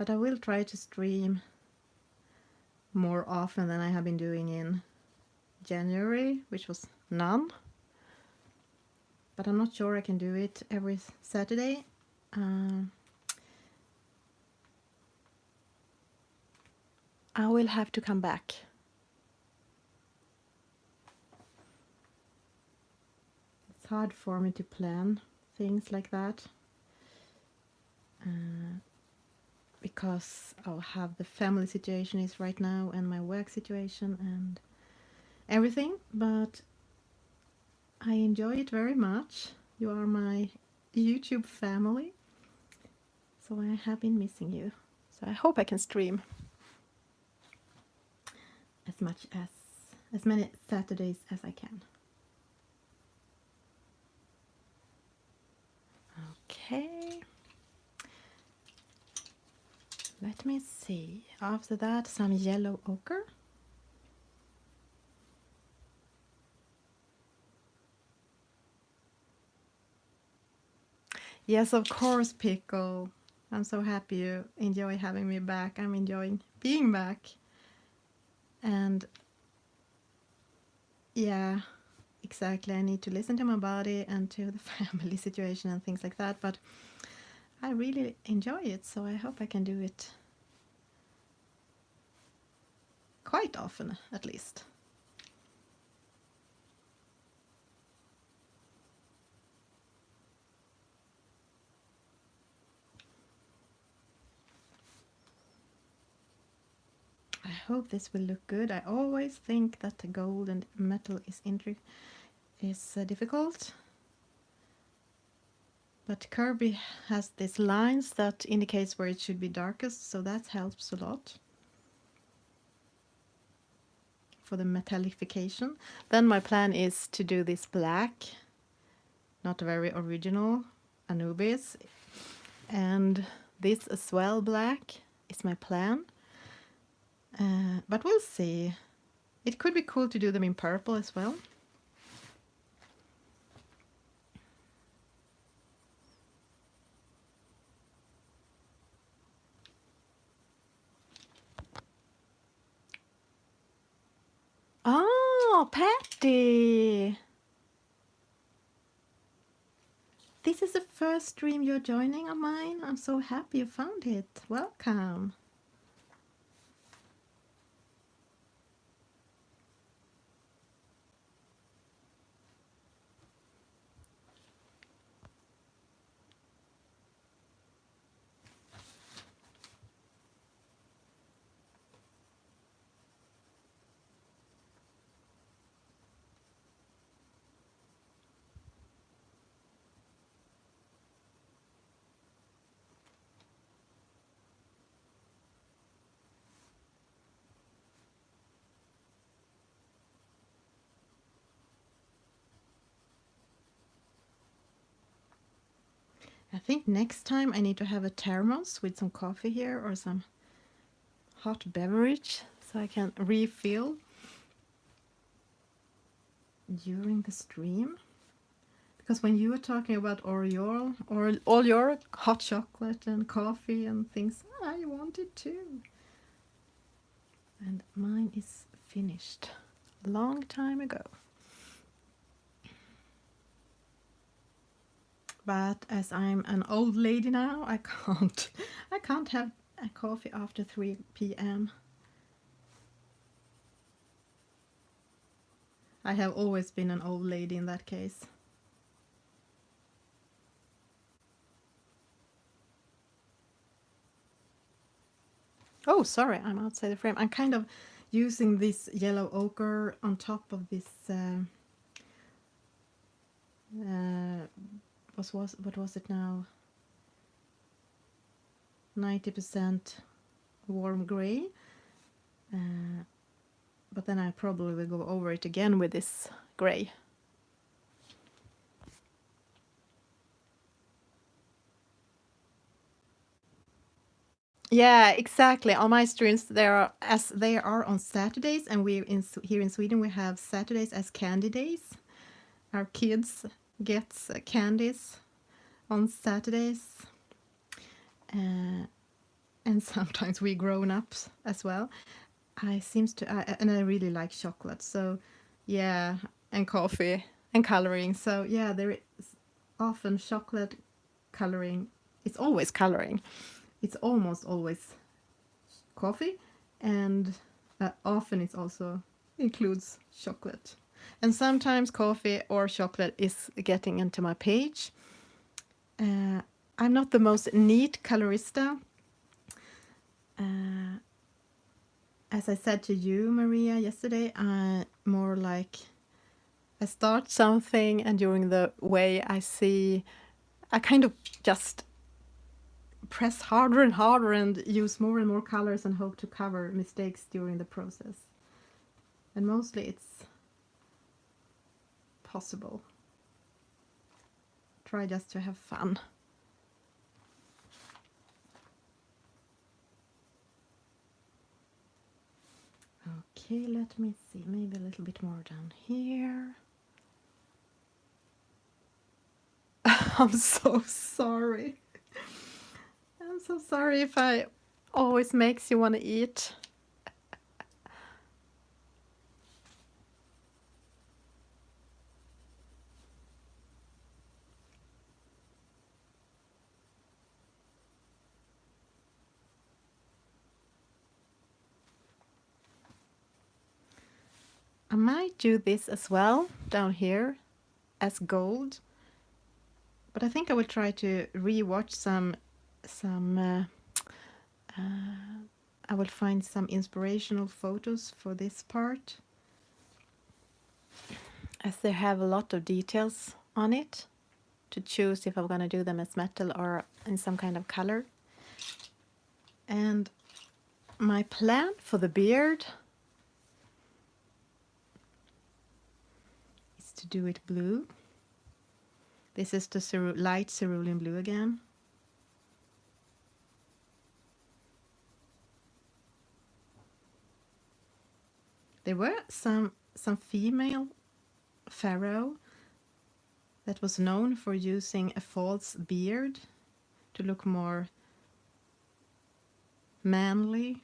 But I will try to stream more often than I have been doing in January, which was none. But I'm not sure I can do it every Saturday. I will have to come back. It's hard for me to plan things like that because of how the family situation is right now and my work situation and everything, but I enjoy it very much. You are my YouTube family, so I have been missing you. So I hope I can stream as many Saturdays as I can. Okay. Let me see. After that, some yellow ochre. Yes, of course, Pickle. I'm so happy you enjoy having me back. I'm enjoying being back. And yeah, exactly. I need to listen to my body and to the family situation and things like that. But I really enjoy it, so I hope I can do it quite often, at least. I hope this will look good. I always think that the gold and metal is difficult. But Kerby has these lines that indicates where it should be darkest, so that helps a lot for the metallification. Then my plan is to do this black, not very original, Anubis, and this as well black is my plan. But we'll see. It could be cool to do them in purple as well. Oh, Patty! This is the first stream you're joining of mine. I'm so happy you found it. Welcome. I think next time I need to have a thermos with some coffee here or some hot beverage so I can refill during the stream. Because when you were talking about all your hot chocolate and coffee and things, I wanted too. And mine is finished a long time ago. But as I'm an old lady now, I can't have a coffee after 3 p.m. I have always been an old lady in that case. Oh, sorry, I'm outside the frame. I'm kind of using this yellow ochre on top of this what was it now? 90% warm gray. But then I probably will go over it again with this gray. Yeah, exactly. On my streams, as they are on Saturdays, and here in Sweden we have Saturdays as candy days. Our kids get candies on Saturdays. and sometimes we grown-ups as well. And I really like chocolate. So yeah, and coffee and coloring. So yeah, there is often chocolate coloring. It's always coloring. It's almost always coffee, and often it also includes chocolate. And sometimes coffee or chocolate is getting into my page. I'm not the most neat colorista. As I said to you, Maria, yesterday, I more like I start something, and during the way I see, I kind of just press harder and harder and use more and more colors and hope to cover mistakes during the process. And mostly it's possible. Try just to have fun. Okay, let me see, maybe a little bit more down here. I'm so sorry. I'm so sorry if I always makes you want to eat. I might do this as well down here as gold, but I think I will try to re-watch some I will find some inspirational photos for this part, as they have a lot of details on it, to choose if I'm going to do them as metal or in some kind of color. And my plan for the beard is to do it blue. This is the light cerulean blue again. There were some female pharaoh that was known for using a false beard to look more manly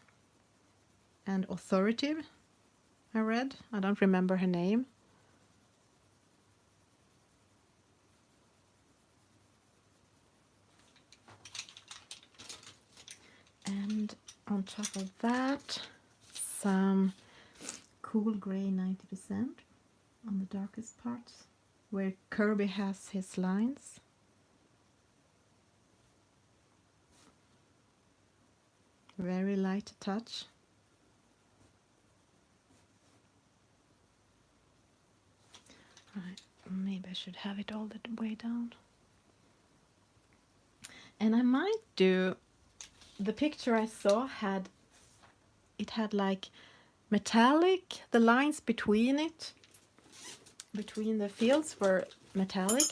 and authoritative, I read. I don't remember her name. And on top of that, some cool gray 90% on the darkest parts, where Kerby has his lines. Very light touch. Right, maybe I should have it all the way down. And I might do, the picture I saw had like metallic, the lines between the fields were metallic.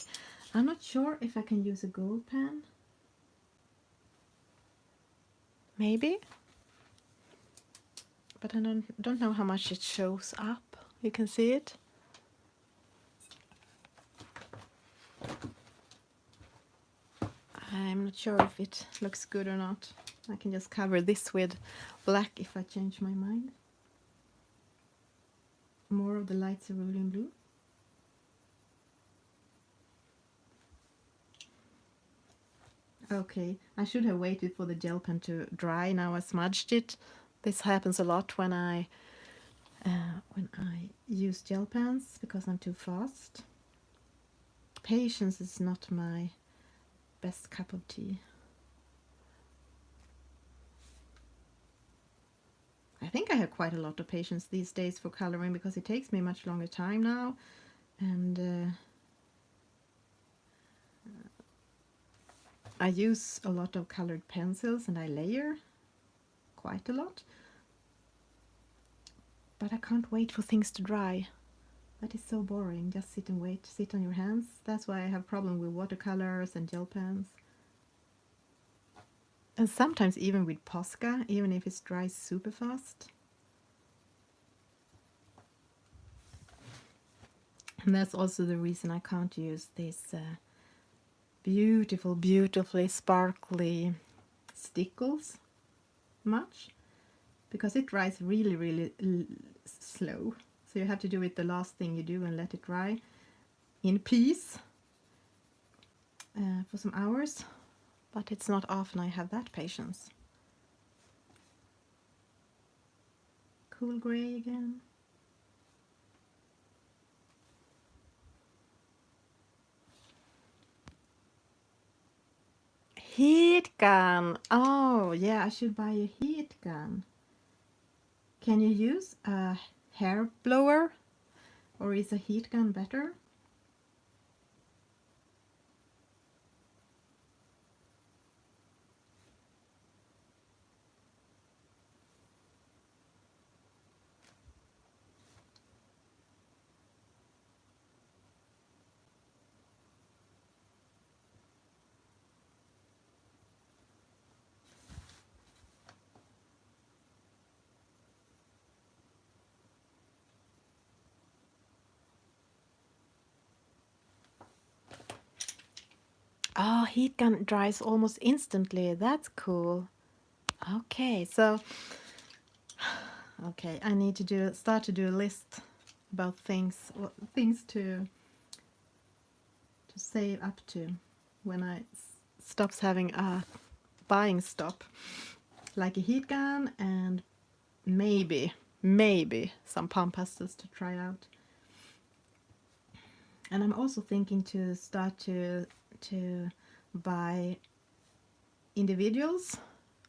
I'm not sure if I can use a gold pen. Maybe. But I don't know how much it shows up. You can see it. I'm not sure if it looks good or not. I can just cover this with black if I change my mind. More of the light cerulean blue. Okay, I should have waited for the gel pen to dry. Now I smudged it. This happens a lot when I use gel pens because I'm too fast. Patience is not my best cup of tea. I think I have quite a lot of patience these days for coloring because it takes me much longer time now, and I use a lot of colored pencils and I layer quite a lot, but I can't wait for things to dry. That is so boring. Just sit and wait, sit on your hands. That's why I have problem with watercolors and gel pens. And sometimes even with Posca, even if it dries super fast. And that's also the reason I can't use this beautifully sparkly stickles much because it dries really, really slow. So you have to do it the last thing you do and let it dry in peace for some hours. But it's not often I have that patience. Cool gray again. Heat gun. Oh, yeah, I should buy a heat gun. Can you use a hair blower? Or is a heat gun better? Oh, heat gun dries almost instantly. That's cool. Okay, so okay, I need to start to do a list about things to save up to when I stops having a buying stop, like a heat gun and maybe some pump pastels to try out. And I'm also thinking to start to buy individuals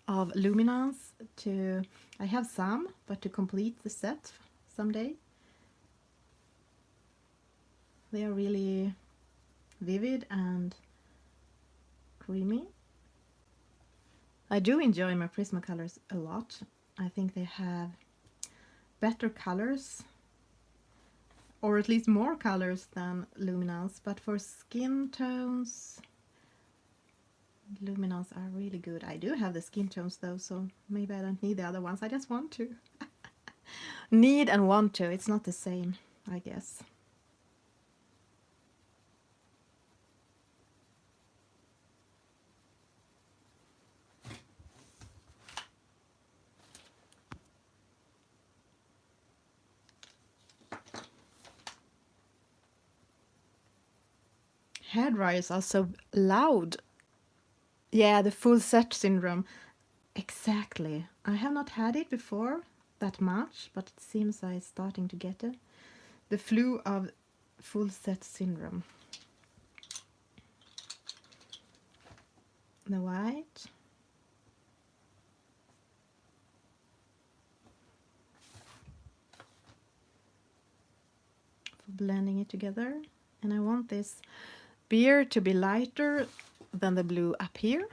of luminance to, I have some, but to complete the set someday. They are really vivid and creamy. I do enjoy my Prismacolors a lot. I think they have better colors, or at least more colors than luminance, but for skin tones luminance are really good. I do have the skin tones though, so maybe I don't need the other ones. I just want to. Need and want to, it's not the same, I guess. Hair dryers are so loud. Yeah, the full set syndrome. Exactly. I have not had it before that much, but it seems I'm starting to get it. The flu of full set syndrome. The white. For blending it together. And I want this beer to be lighter than the blue up here.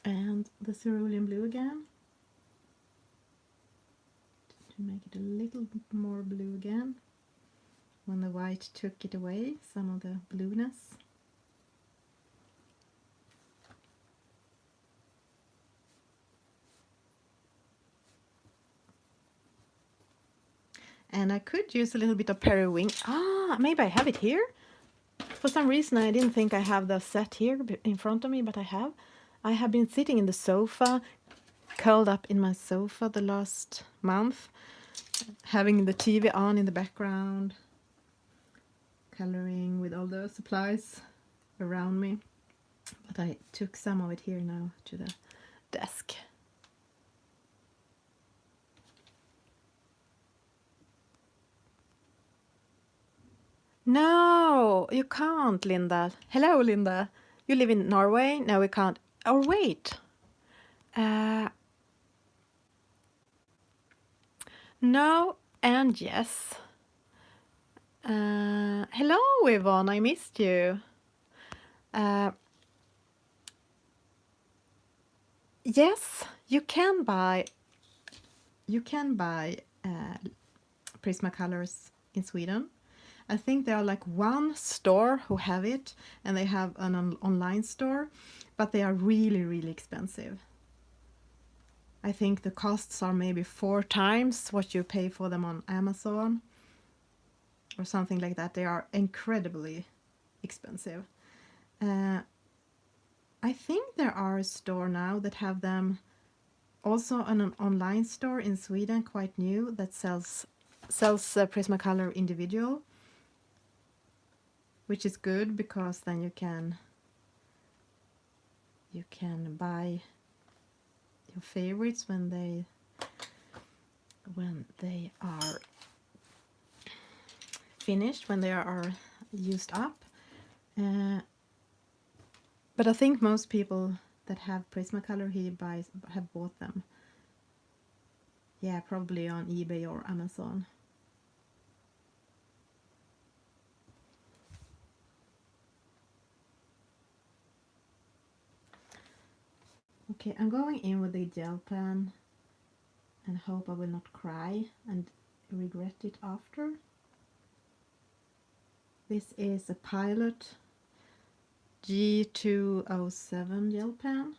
And the cerulean blue again, to make it a little bit more blue again, when the white took it away, some of the blueness. And I could use a little bit of periwinkle. Ah, maybe I have it here. For some reason I didn't think I have the set here in front of me, but I have. I have been sitting in the sofa, curled up in my sofa the last month, having the TV on in the background, coloring with all the supplies around me. But I took some of it here now to the desk. No, you can't, Linda. Hello, Linda. You live in Norway? No, we can't. Or wait. No and yes. Hello, Yvonne. I missed you. Uh, yes, you can buy Prismacolors in Sweden. I think there are like one store who have it, and they have an online store, but they are really, really expensive. I think the costs are maybe 4 times what you pay for them on Amazon or something like that. They are incredibly expensive. Uh, I think there are a store now that have them also on an online store in Sweden, quite new, that sells Prismacolor individual, which is good because then you can buy your favorites when they are finished, when they are used up. But I think most people that have Prismacolor here have bought them. Yeah, probably on eBay or Amazon. Okay, I'm going in with the gel pen and hope I will not cry and regret it after. This is a Pilot G207 gel pen.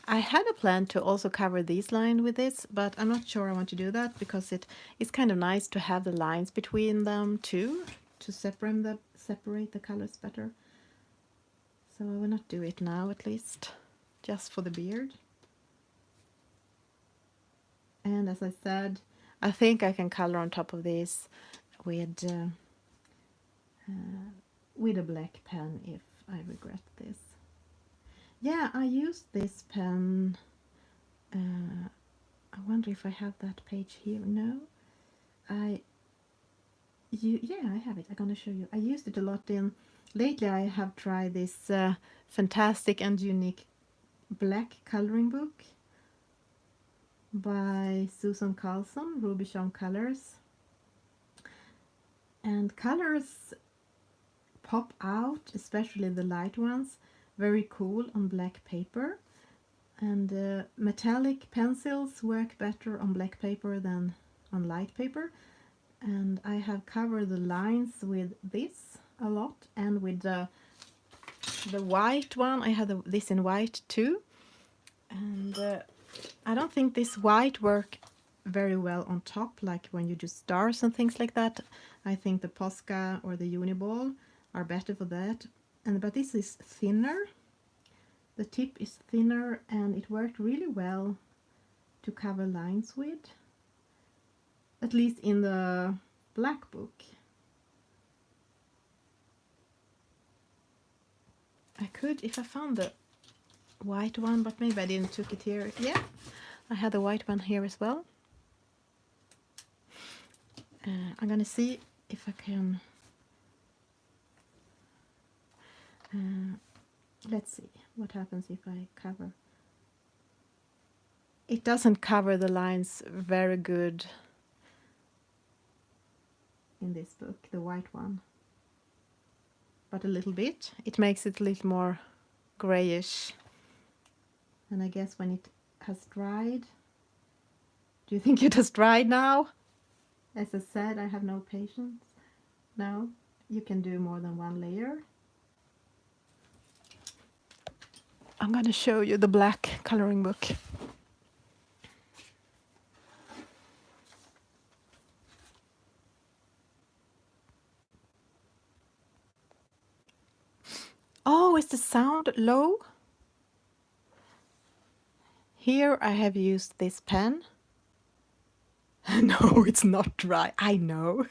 I had a plan to also cover these lines with this, but I'm not sure I want to do that because it's kind of nice to have the lines between them too, to separate the colors better. So I will not do it now, at least, just for the beard. And as I said, I think I can color on top of this with a black pen if I regret this. Yeah, I used this pen. I wonder if I have that page here. No, yeah, I have it. I'm gonna show you. I used it a lot in. Lately, I have tried this fantastic and unique black coloring book by Susan Carlson, Ruby Charm Colors. And colors pop out, especially the light ones, very cool on black paper. And metallic pencils work better on black paper than on light paper. And I have covered the lines with this a lot, and with the white one, I have this in white too. And I don't think this white work very well on top, like when you do stars and things like that. I think the Posca or the Uniball are better for that. But this is thinner. The tip is thinner, and it worked really well to cover lines with, at least in the black book. I could, if I found the white one, but maybe I didn't took it here. Yeah, I had the white one here as well. I'm gonna see if I can. Let's see what happens if I cover. It doesn't cover the lines very good in this book, the white one, but a little bit. It makes it a little more grayish. And I guess when it has dried, do you think it has dried now? As I said, I have no patience. No, you can do more than one layer. I'm going to show you the black coloring book. Oh, is the sound low? Here I have used this pen. No, it's not dry. I know.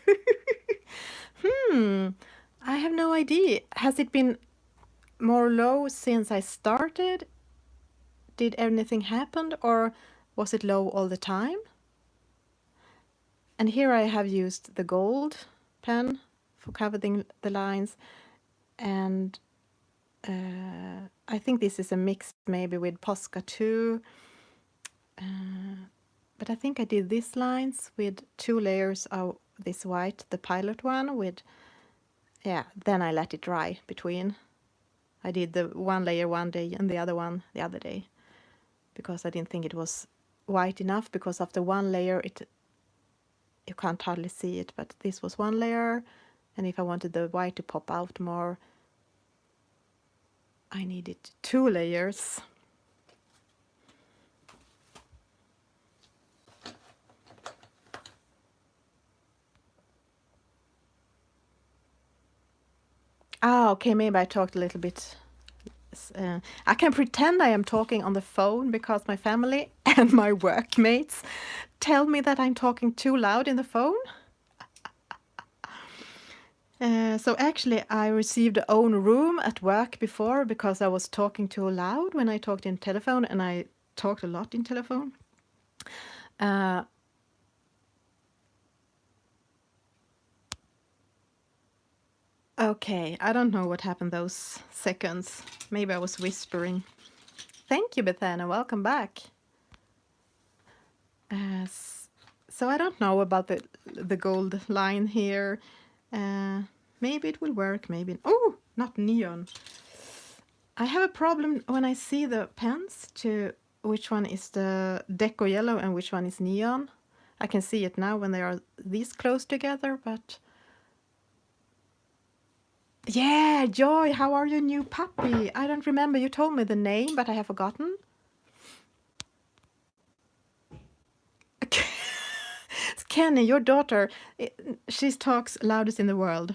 I have no idea. Has it been more low since I started? Did anything happen, or was it low all the time? And here I have used the gold pen for covering the lines, and I think this is a mix maybe with Posca too. But I think I did these lines with 2 layers of this white, the pilot one, with, yeah, then I let it dry between. I did the 1 layer one day and the other one the other day, because I didn't think it was white enough, because after 1 layer you can't hardly see it, but this was 1 layer, and if I wanted the white to pop out more, I needed 2 layers. Ah, okay, maybe I talked a little bit. I can pretend I am talking on the phone because my family and my workmates tell me that I'm talking too loud in the phone. So actually I received a own room at work before because I was talking too loud when I talked in telephone, and I talked a lot in telephone. Okay, I don't know what happened those seconds. Maybe I was whispering. Thank you, Bethana. Welcome back. So I don't know about the gold line here. Maybe it will work, maybe. Oh, not neon. I have a problem when I see the pens to which one is the deco yellow and which one is neon. I can see it now when they are these close together, but... Yeah, Joy, how are you, new puppy? I don't remember. You told me the name, but I have forgotten. Kenny, your daughter, she talks loudest in the world.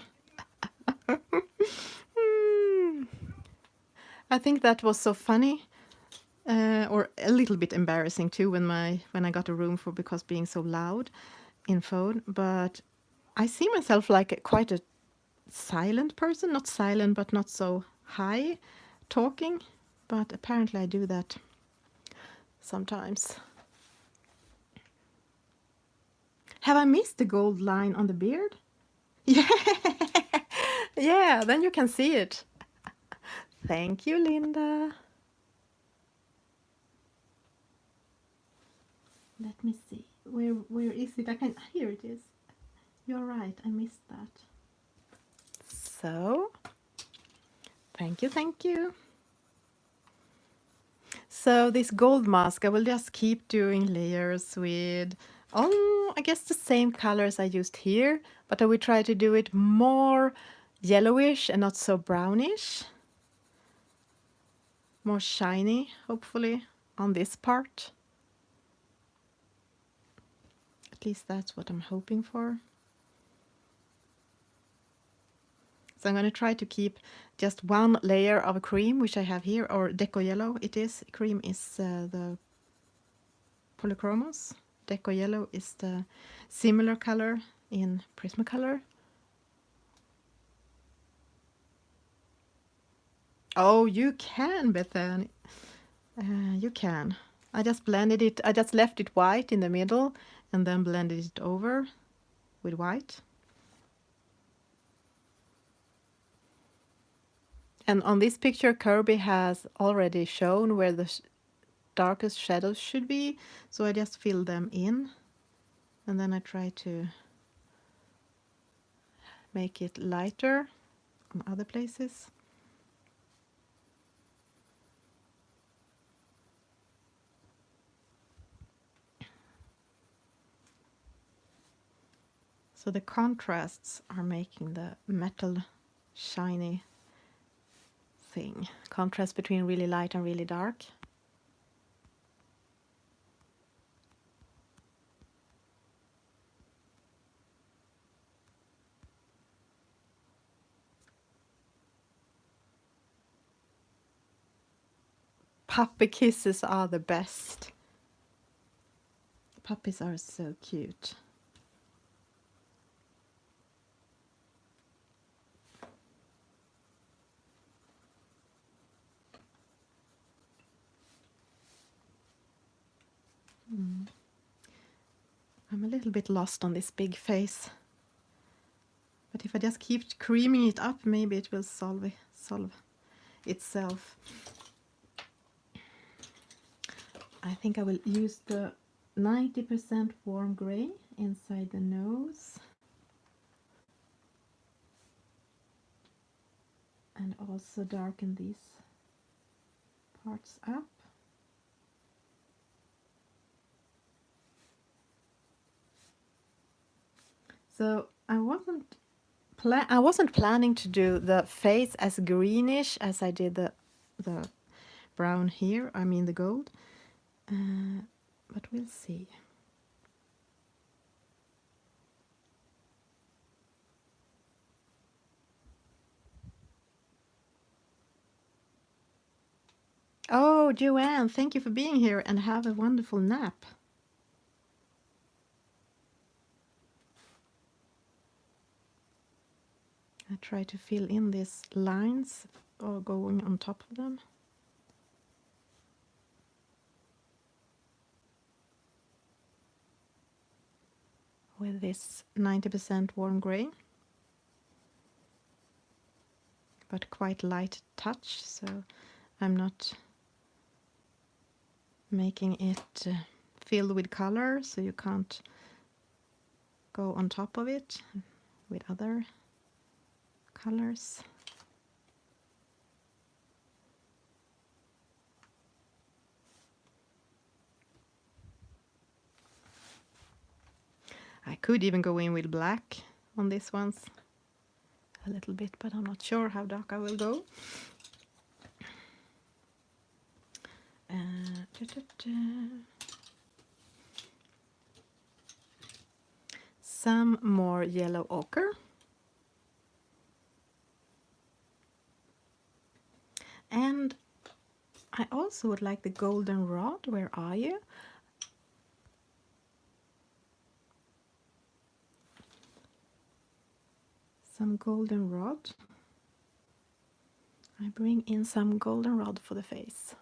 I think that was so funny, or a little bit embarrassing too, when I got a room for because being so loud in phone. But I see myself like quite a silent person, not silent, but not so high talking. But apparently I do that sometimes. Have I missed the gold line on the beard? Yeah, yeah, then you can see it. Thank you, Linda. Let me see. Where is it? Here it is. You're right, I missed that. So, thank you, thank you. So this gold mask, I will just keep doing layers with, I guess the same colors I used here, but I will try to do it more yellowish and not so brownish. More shiny, hopefully, on this part. At least that's what I'm hoping for. So I'm going to try to keep just 1 layer of cream, which I have here, or Deco Yellow it is. Cream is the Polychromos. Deco Yellow is the similar color in Prismacolor. Oh, you can, Bethany. You can. I just blended it. I just left it white in the middle and then blended it over with white. And on this picture, Kerby has already shown where the darkest shadows should be, so I just fill them in, and then I try to make it lighter on other places. So the contrasts are making the metal shiny thing. Contrast between really light and really dark. Puppy kisses are the best. Puppies are so cute. I'm a little bit lost on this big face. But if I just keep creaming it up, maybe it will solve it. solve itself. I think I will use the 90% warm gray inside the nose. And also darken these parts up. So I wasn't planning to do the face as greenish as I did the brown here, I mean the gold, but we'll see. Oh, Joanne, thank you for being here and have a wonderful nap. I try to fill in these lines or going on top of them. With this 90% warm gray, but quite light touch, so I'm not making it filled with color, so you can't go on top of it with other colors. I could even go in with black on these ones a little bit, but I'm not sure how dark I will go. Some more yellow ochre. And I also would like the golden rod. Where are you? Some golden rod. I bring in some golden rod for the face.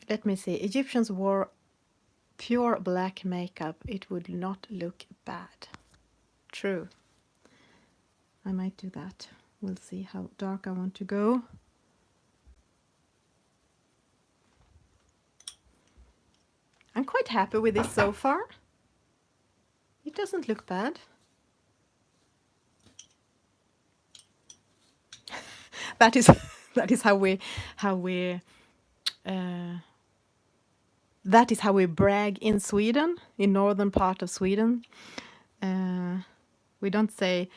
Let me see. Egyptians wore pure black makeup. It would not look bad. True. I might do that. We'll see how dark I want to go. I'm quite happy with this so far. It doesn't look bad. That is how we brag in Sweden, in northern part of Sweden. We don't say,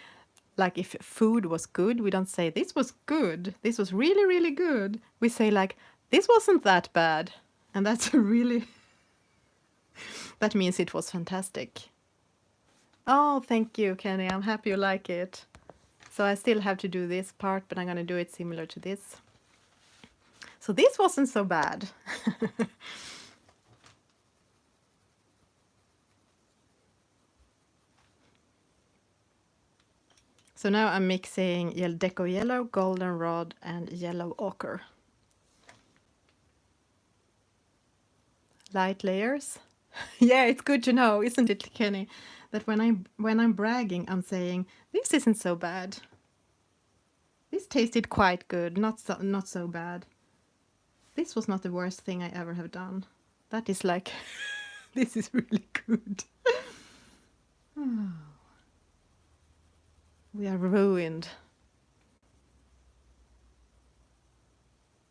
like, if food was good, we don't say this was good, this was really, really good. We say, like, this wasn't that bad. And that's really, that means it was fantastic. Oh, thank you, Kenny. I'm happy you like it. So I still have to do this part, but I'm going to do it similar to this. So this wasn't so bad. So now I'm mixing deco yellow, goldenrod, and yellow ochre. Light layers. Yeah, it's good to know, isn't it, Kenny? That when I'm bragging, I'm saying this isn't so bad. This tasted quite good, not so bad. This was not the worst thing I ever have done. That is like, this is really good. Oh. We are ruined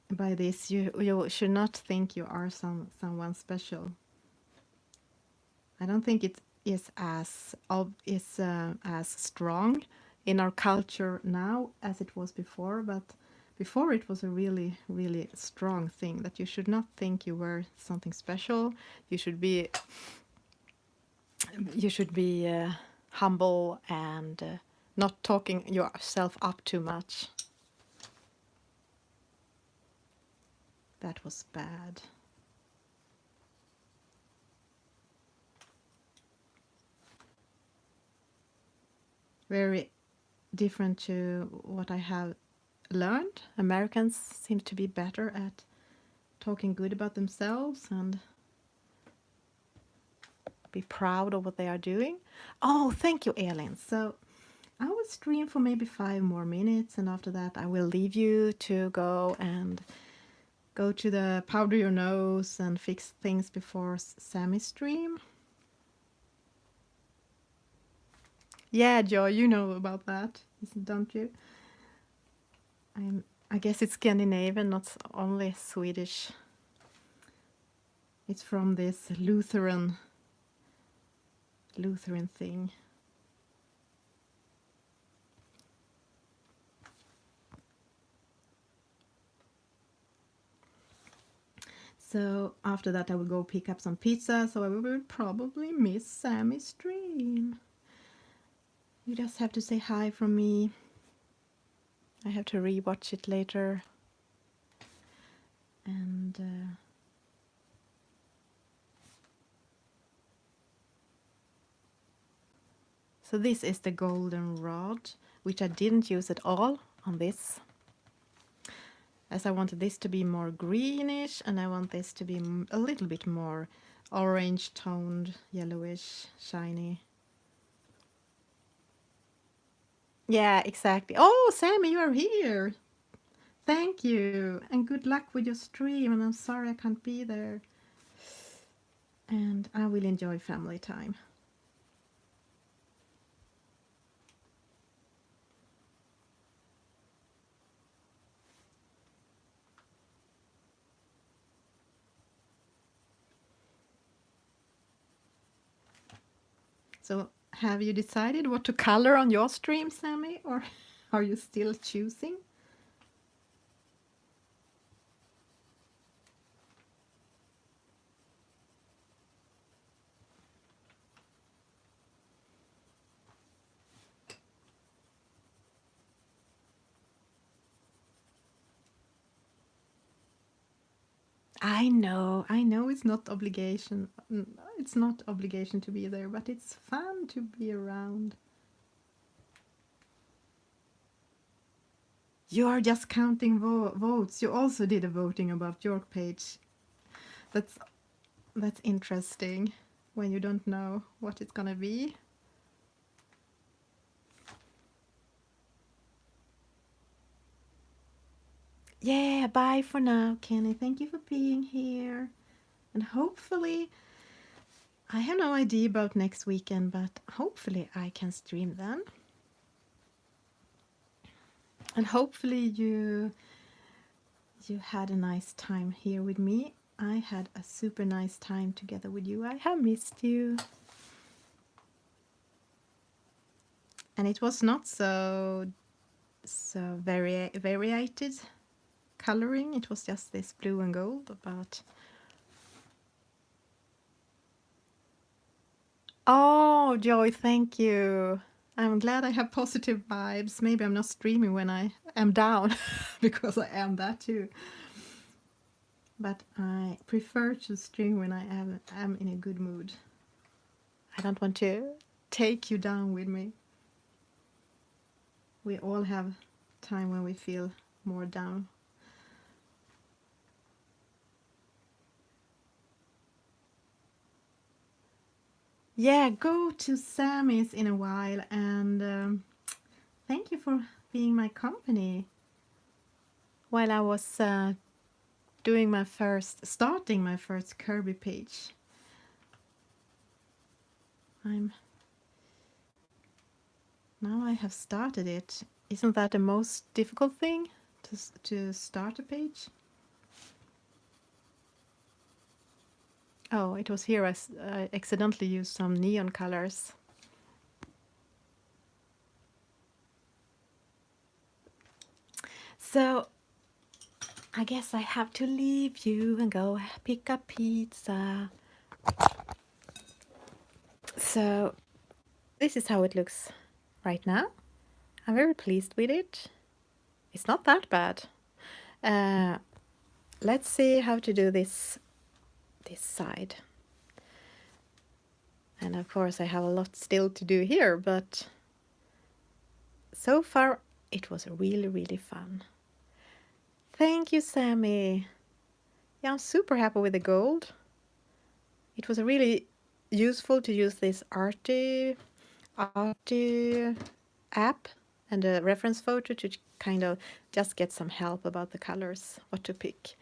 by this. You should not think you are someone special. I don't think it is as strong in our culture now as it was before, but before it was a really, really strong thing, that you should not think you were something special. You should be humble and not talking yourself up too much. That was bad. Very different to what I have learned. Americans seem to be better at talking good about themselves and be proud of what they are doing. Oh, thank you, Elin. So I will stream for maybe 5 more minutes, and after that I will leave you to go to the powder your nose and fix things before Sammy's stream. Yeah, Joy, you know about that, don't you? I guess it's Scandinavian, not only Swedish. It's from this Lutheran thing. So after that I will go pick up some pizza, so I will probably miss Sammy's stream. You just have to say hi from me. I have to rewatch it later. And so this is the golden rod, which I didn't use at all on this, as I wanted this to be more greenish, and I want this to be a little bit more orange toned, yellowish, shiny. Yeah, exactly. Oh, Sammy, you are here. Thank you, and good luck with your stream, and I'm sorry I can't be there. And I will enjoy family time. So have you decided what to color on your stream, Sammy, or are you still choosing? I know it's not obligation. It's not obligation to be there, but it's fun to be around. You are just counting votes. You also did a voting about your page. That's interesting when you don't know what it's gonna be. Yeah, bye for now, Kenny. Thank you for being here. And hopefully, I have no idea about next weekend, but hopefully I can stream then. And hopefully you had a nice time here with me. I had a super nice time together with you. I have missed you. And it was not so variated coloring. It was just this blue and gold, but oh, Joy, thank you. I'm glad I have positive vibes. Maybe I'm not streaming when I am down, because I am that too. But I prefer to stream when I am in a good mood. I don't want to take you down with me. We all have time when we feel more down. Yeah, go to Sammy's in a while, and thank you for being my company while I was starting my first Kerby page. Now I have started it. Isn't that the most difficult thing, to start a page? Oh, it was here I accidentally used some neon colors. So I guess I have to leave you and go pick up pizza. So this is how it looks right now. I'm very pleased with it. It's not that bad. Let's see how to do this side. And of course I have a lot still to do here, but so far it was really, really fun. Thank you, Sammy. Yeah, I'm super happy with the gold. It was really useful to use this Arty app and a reference photo to kind of just get some help about the colors, what to pick.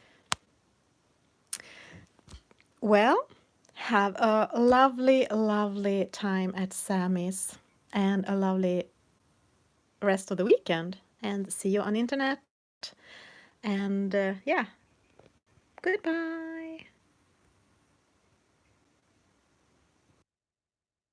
Well, have a lovely, lovely time at Sammy's and a lovely rest of the weekend. And see you on internet. And yeah, goodbye.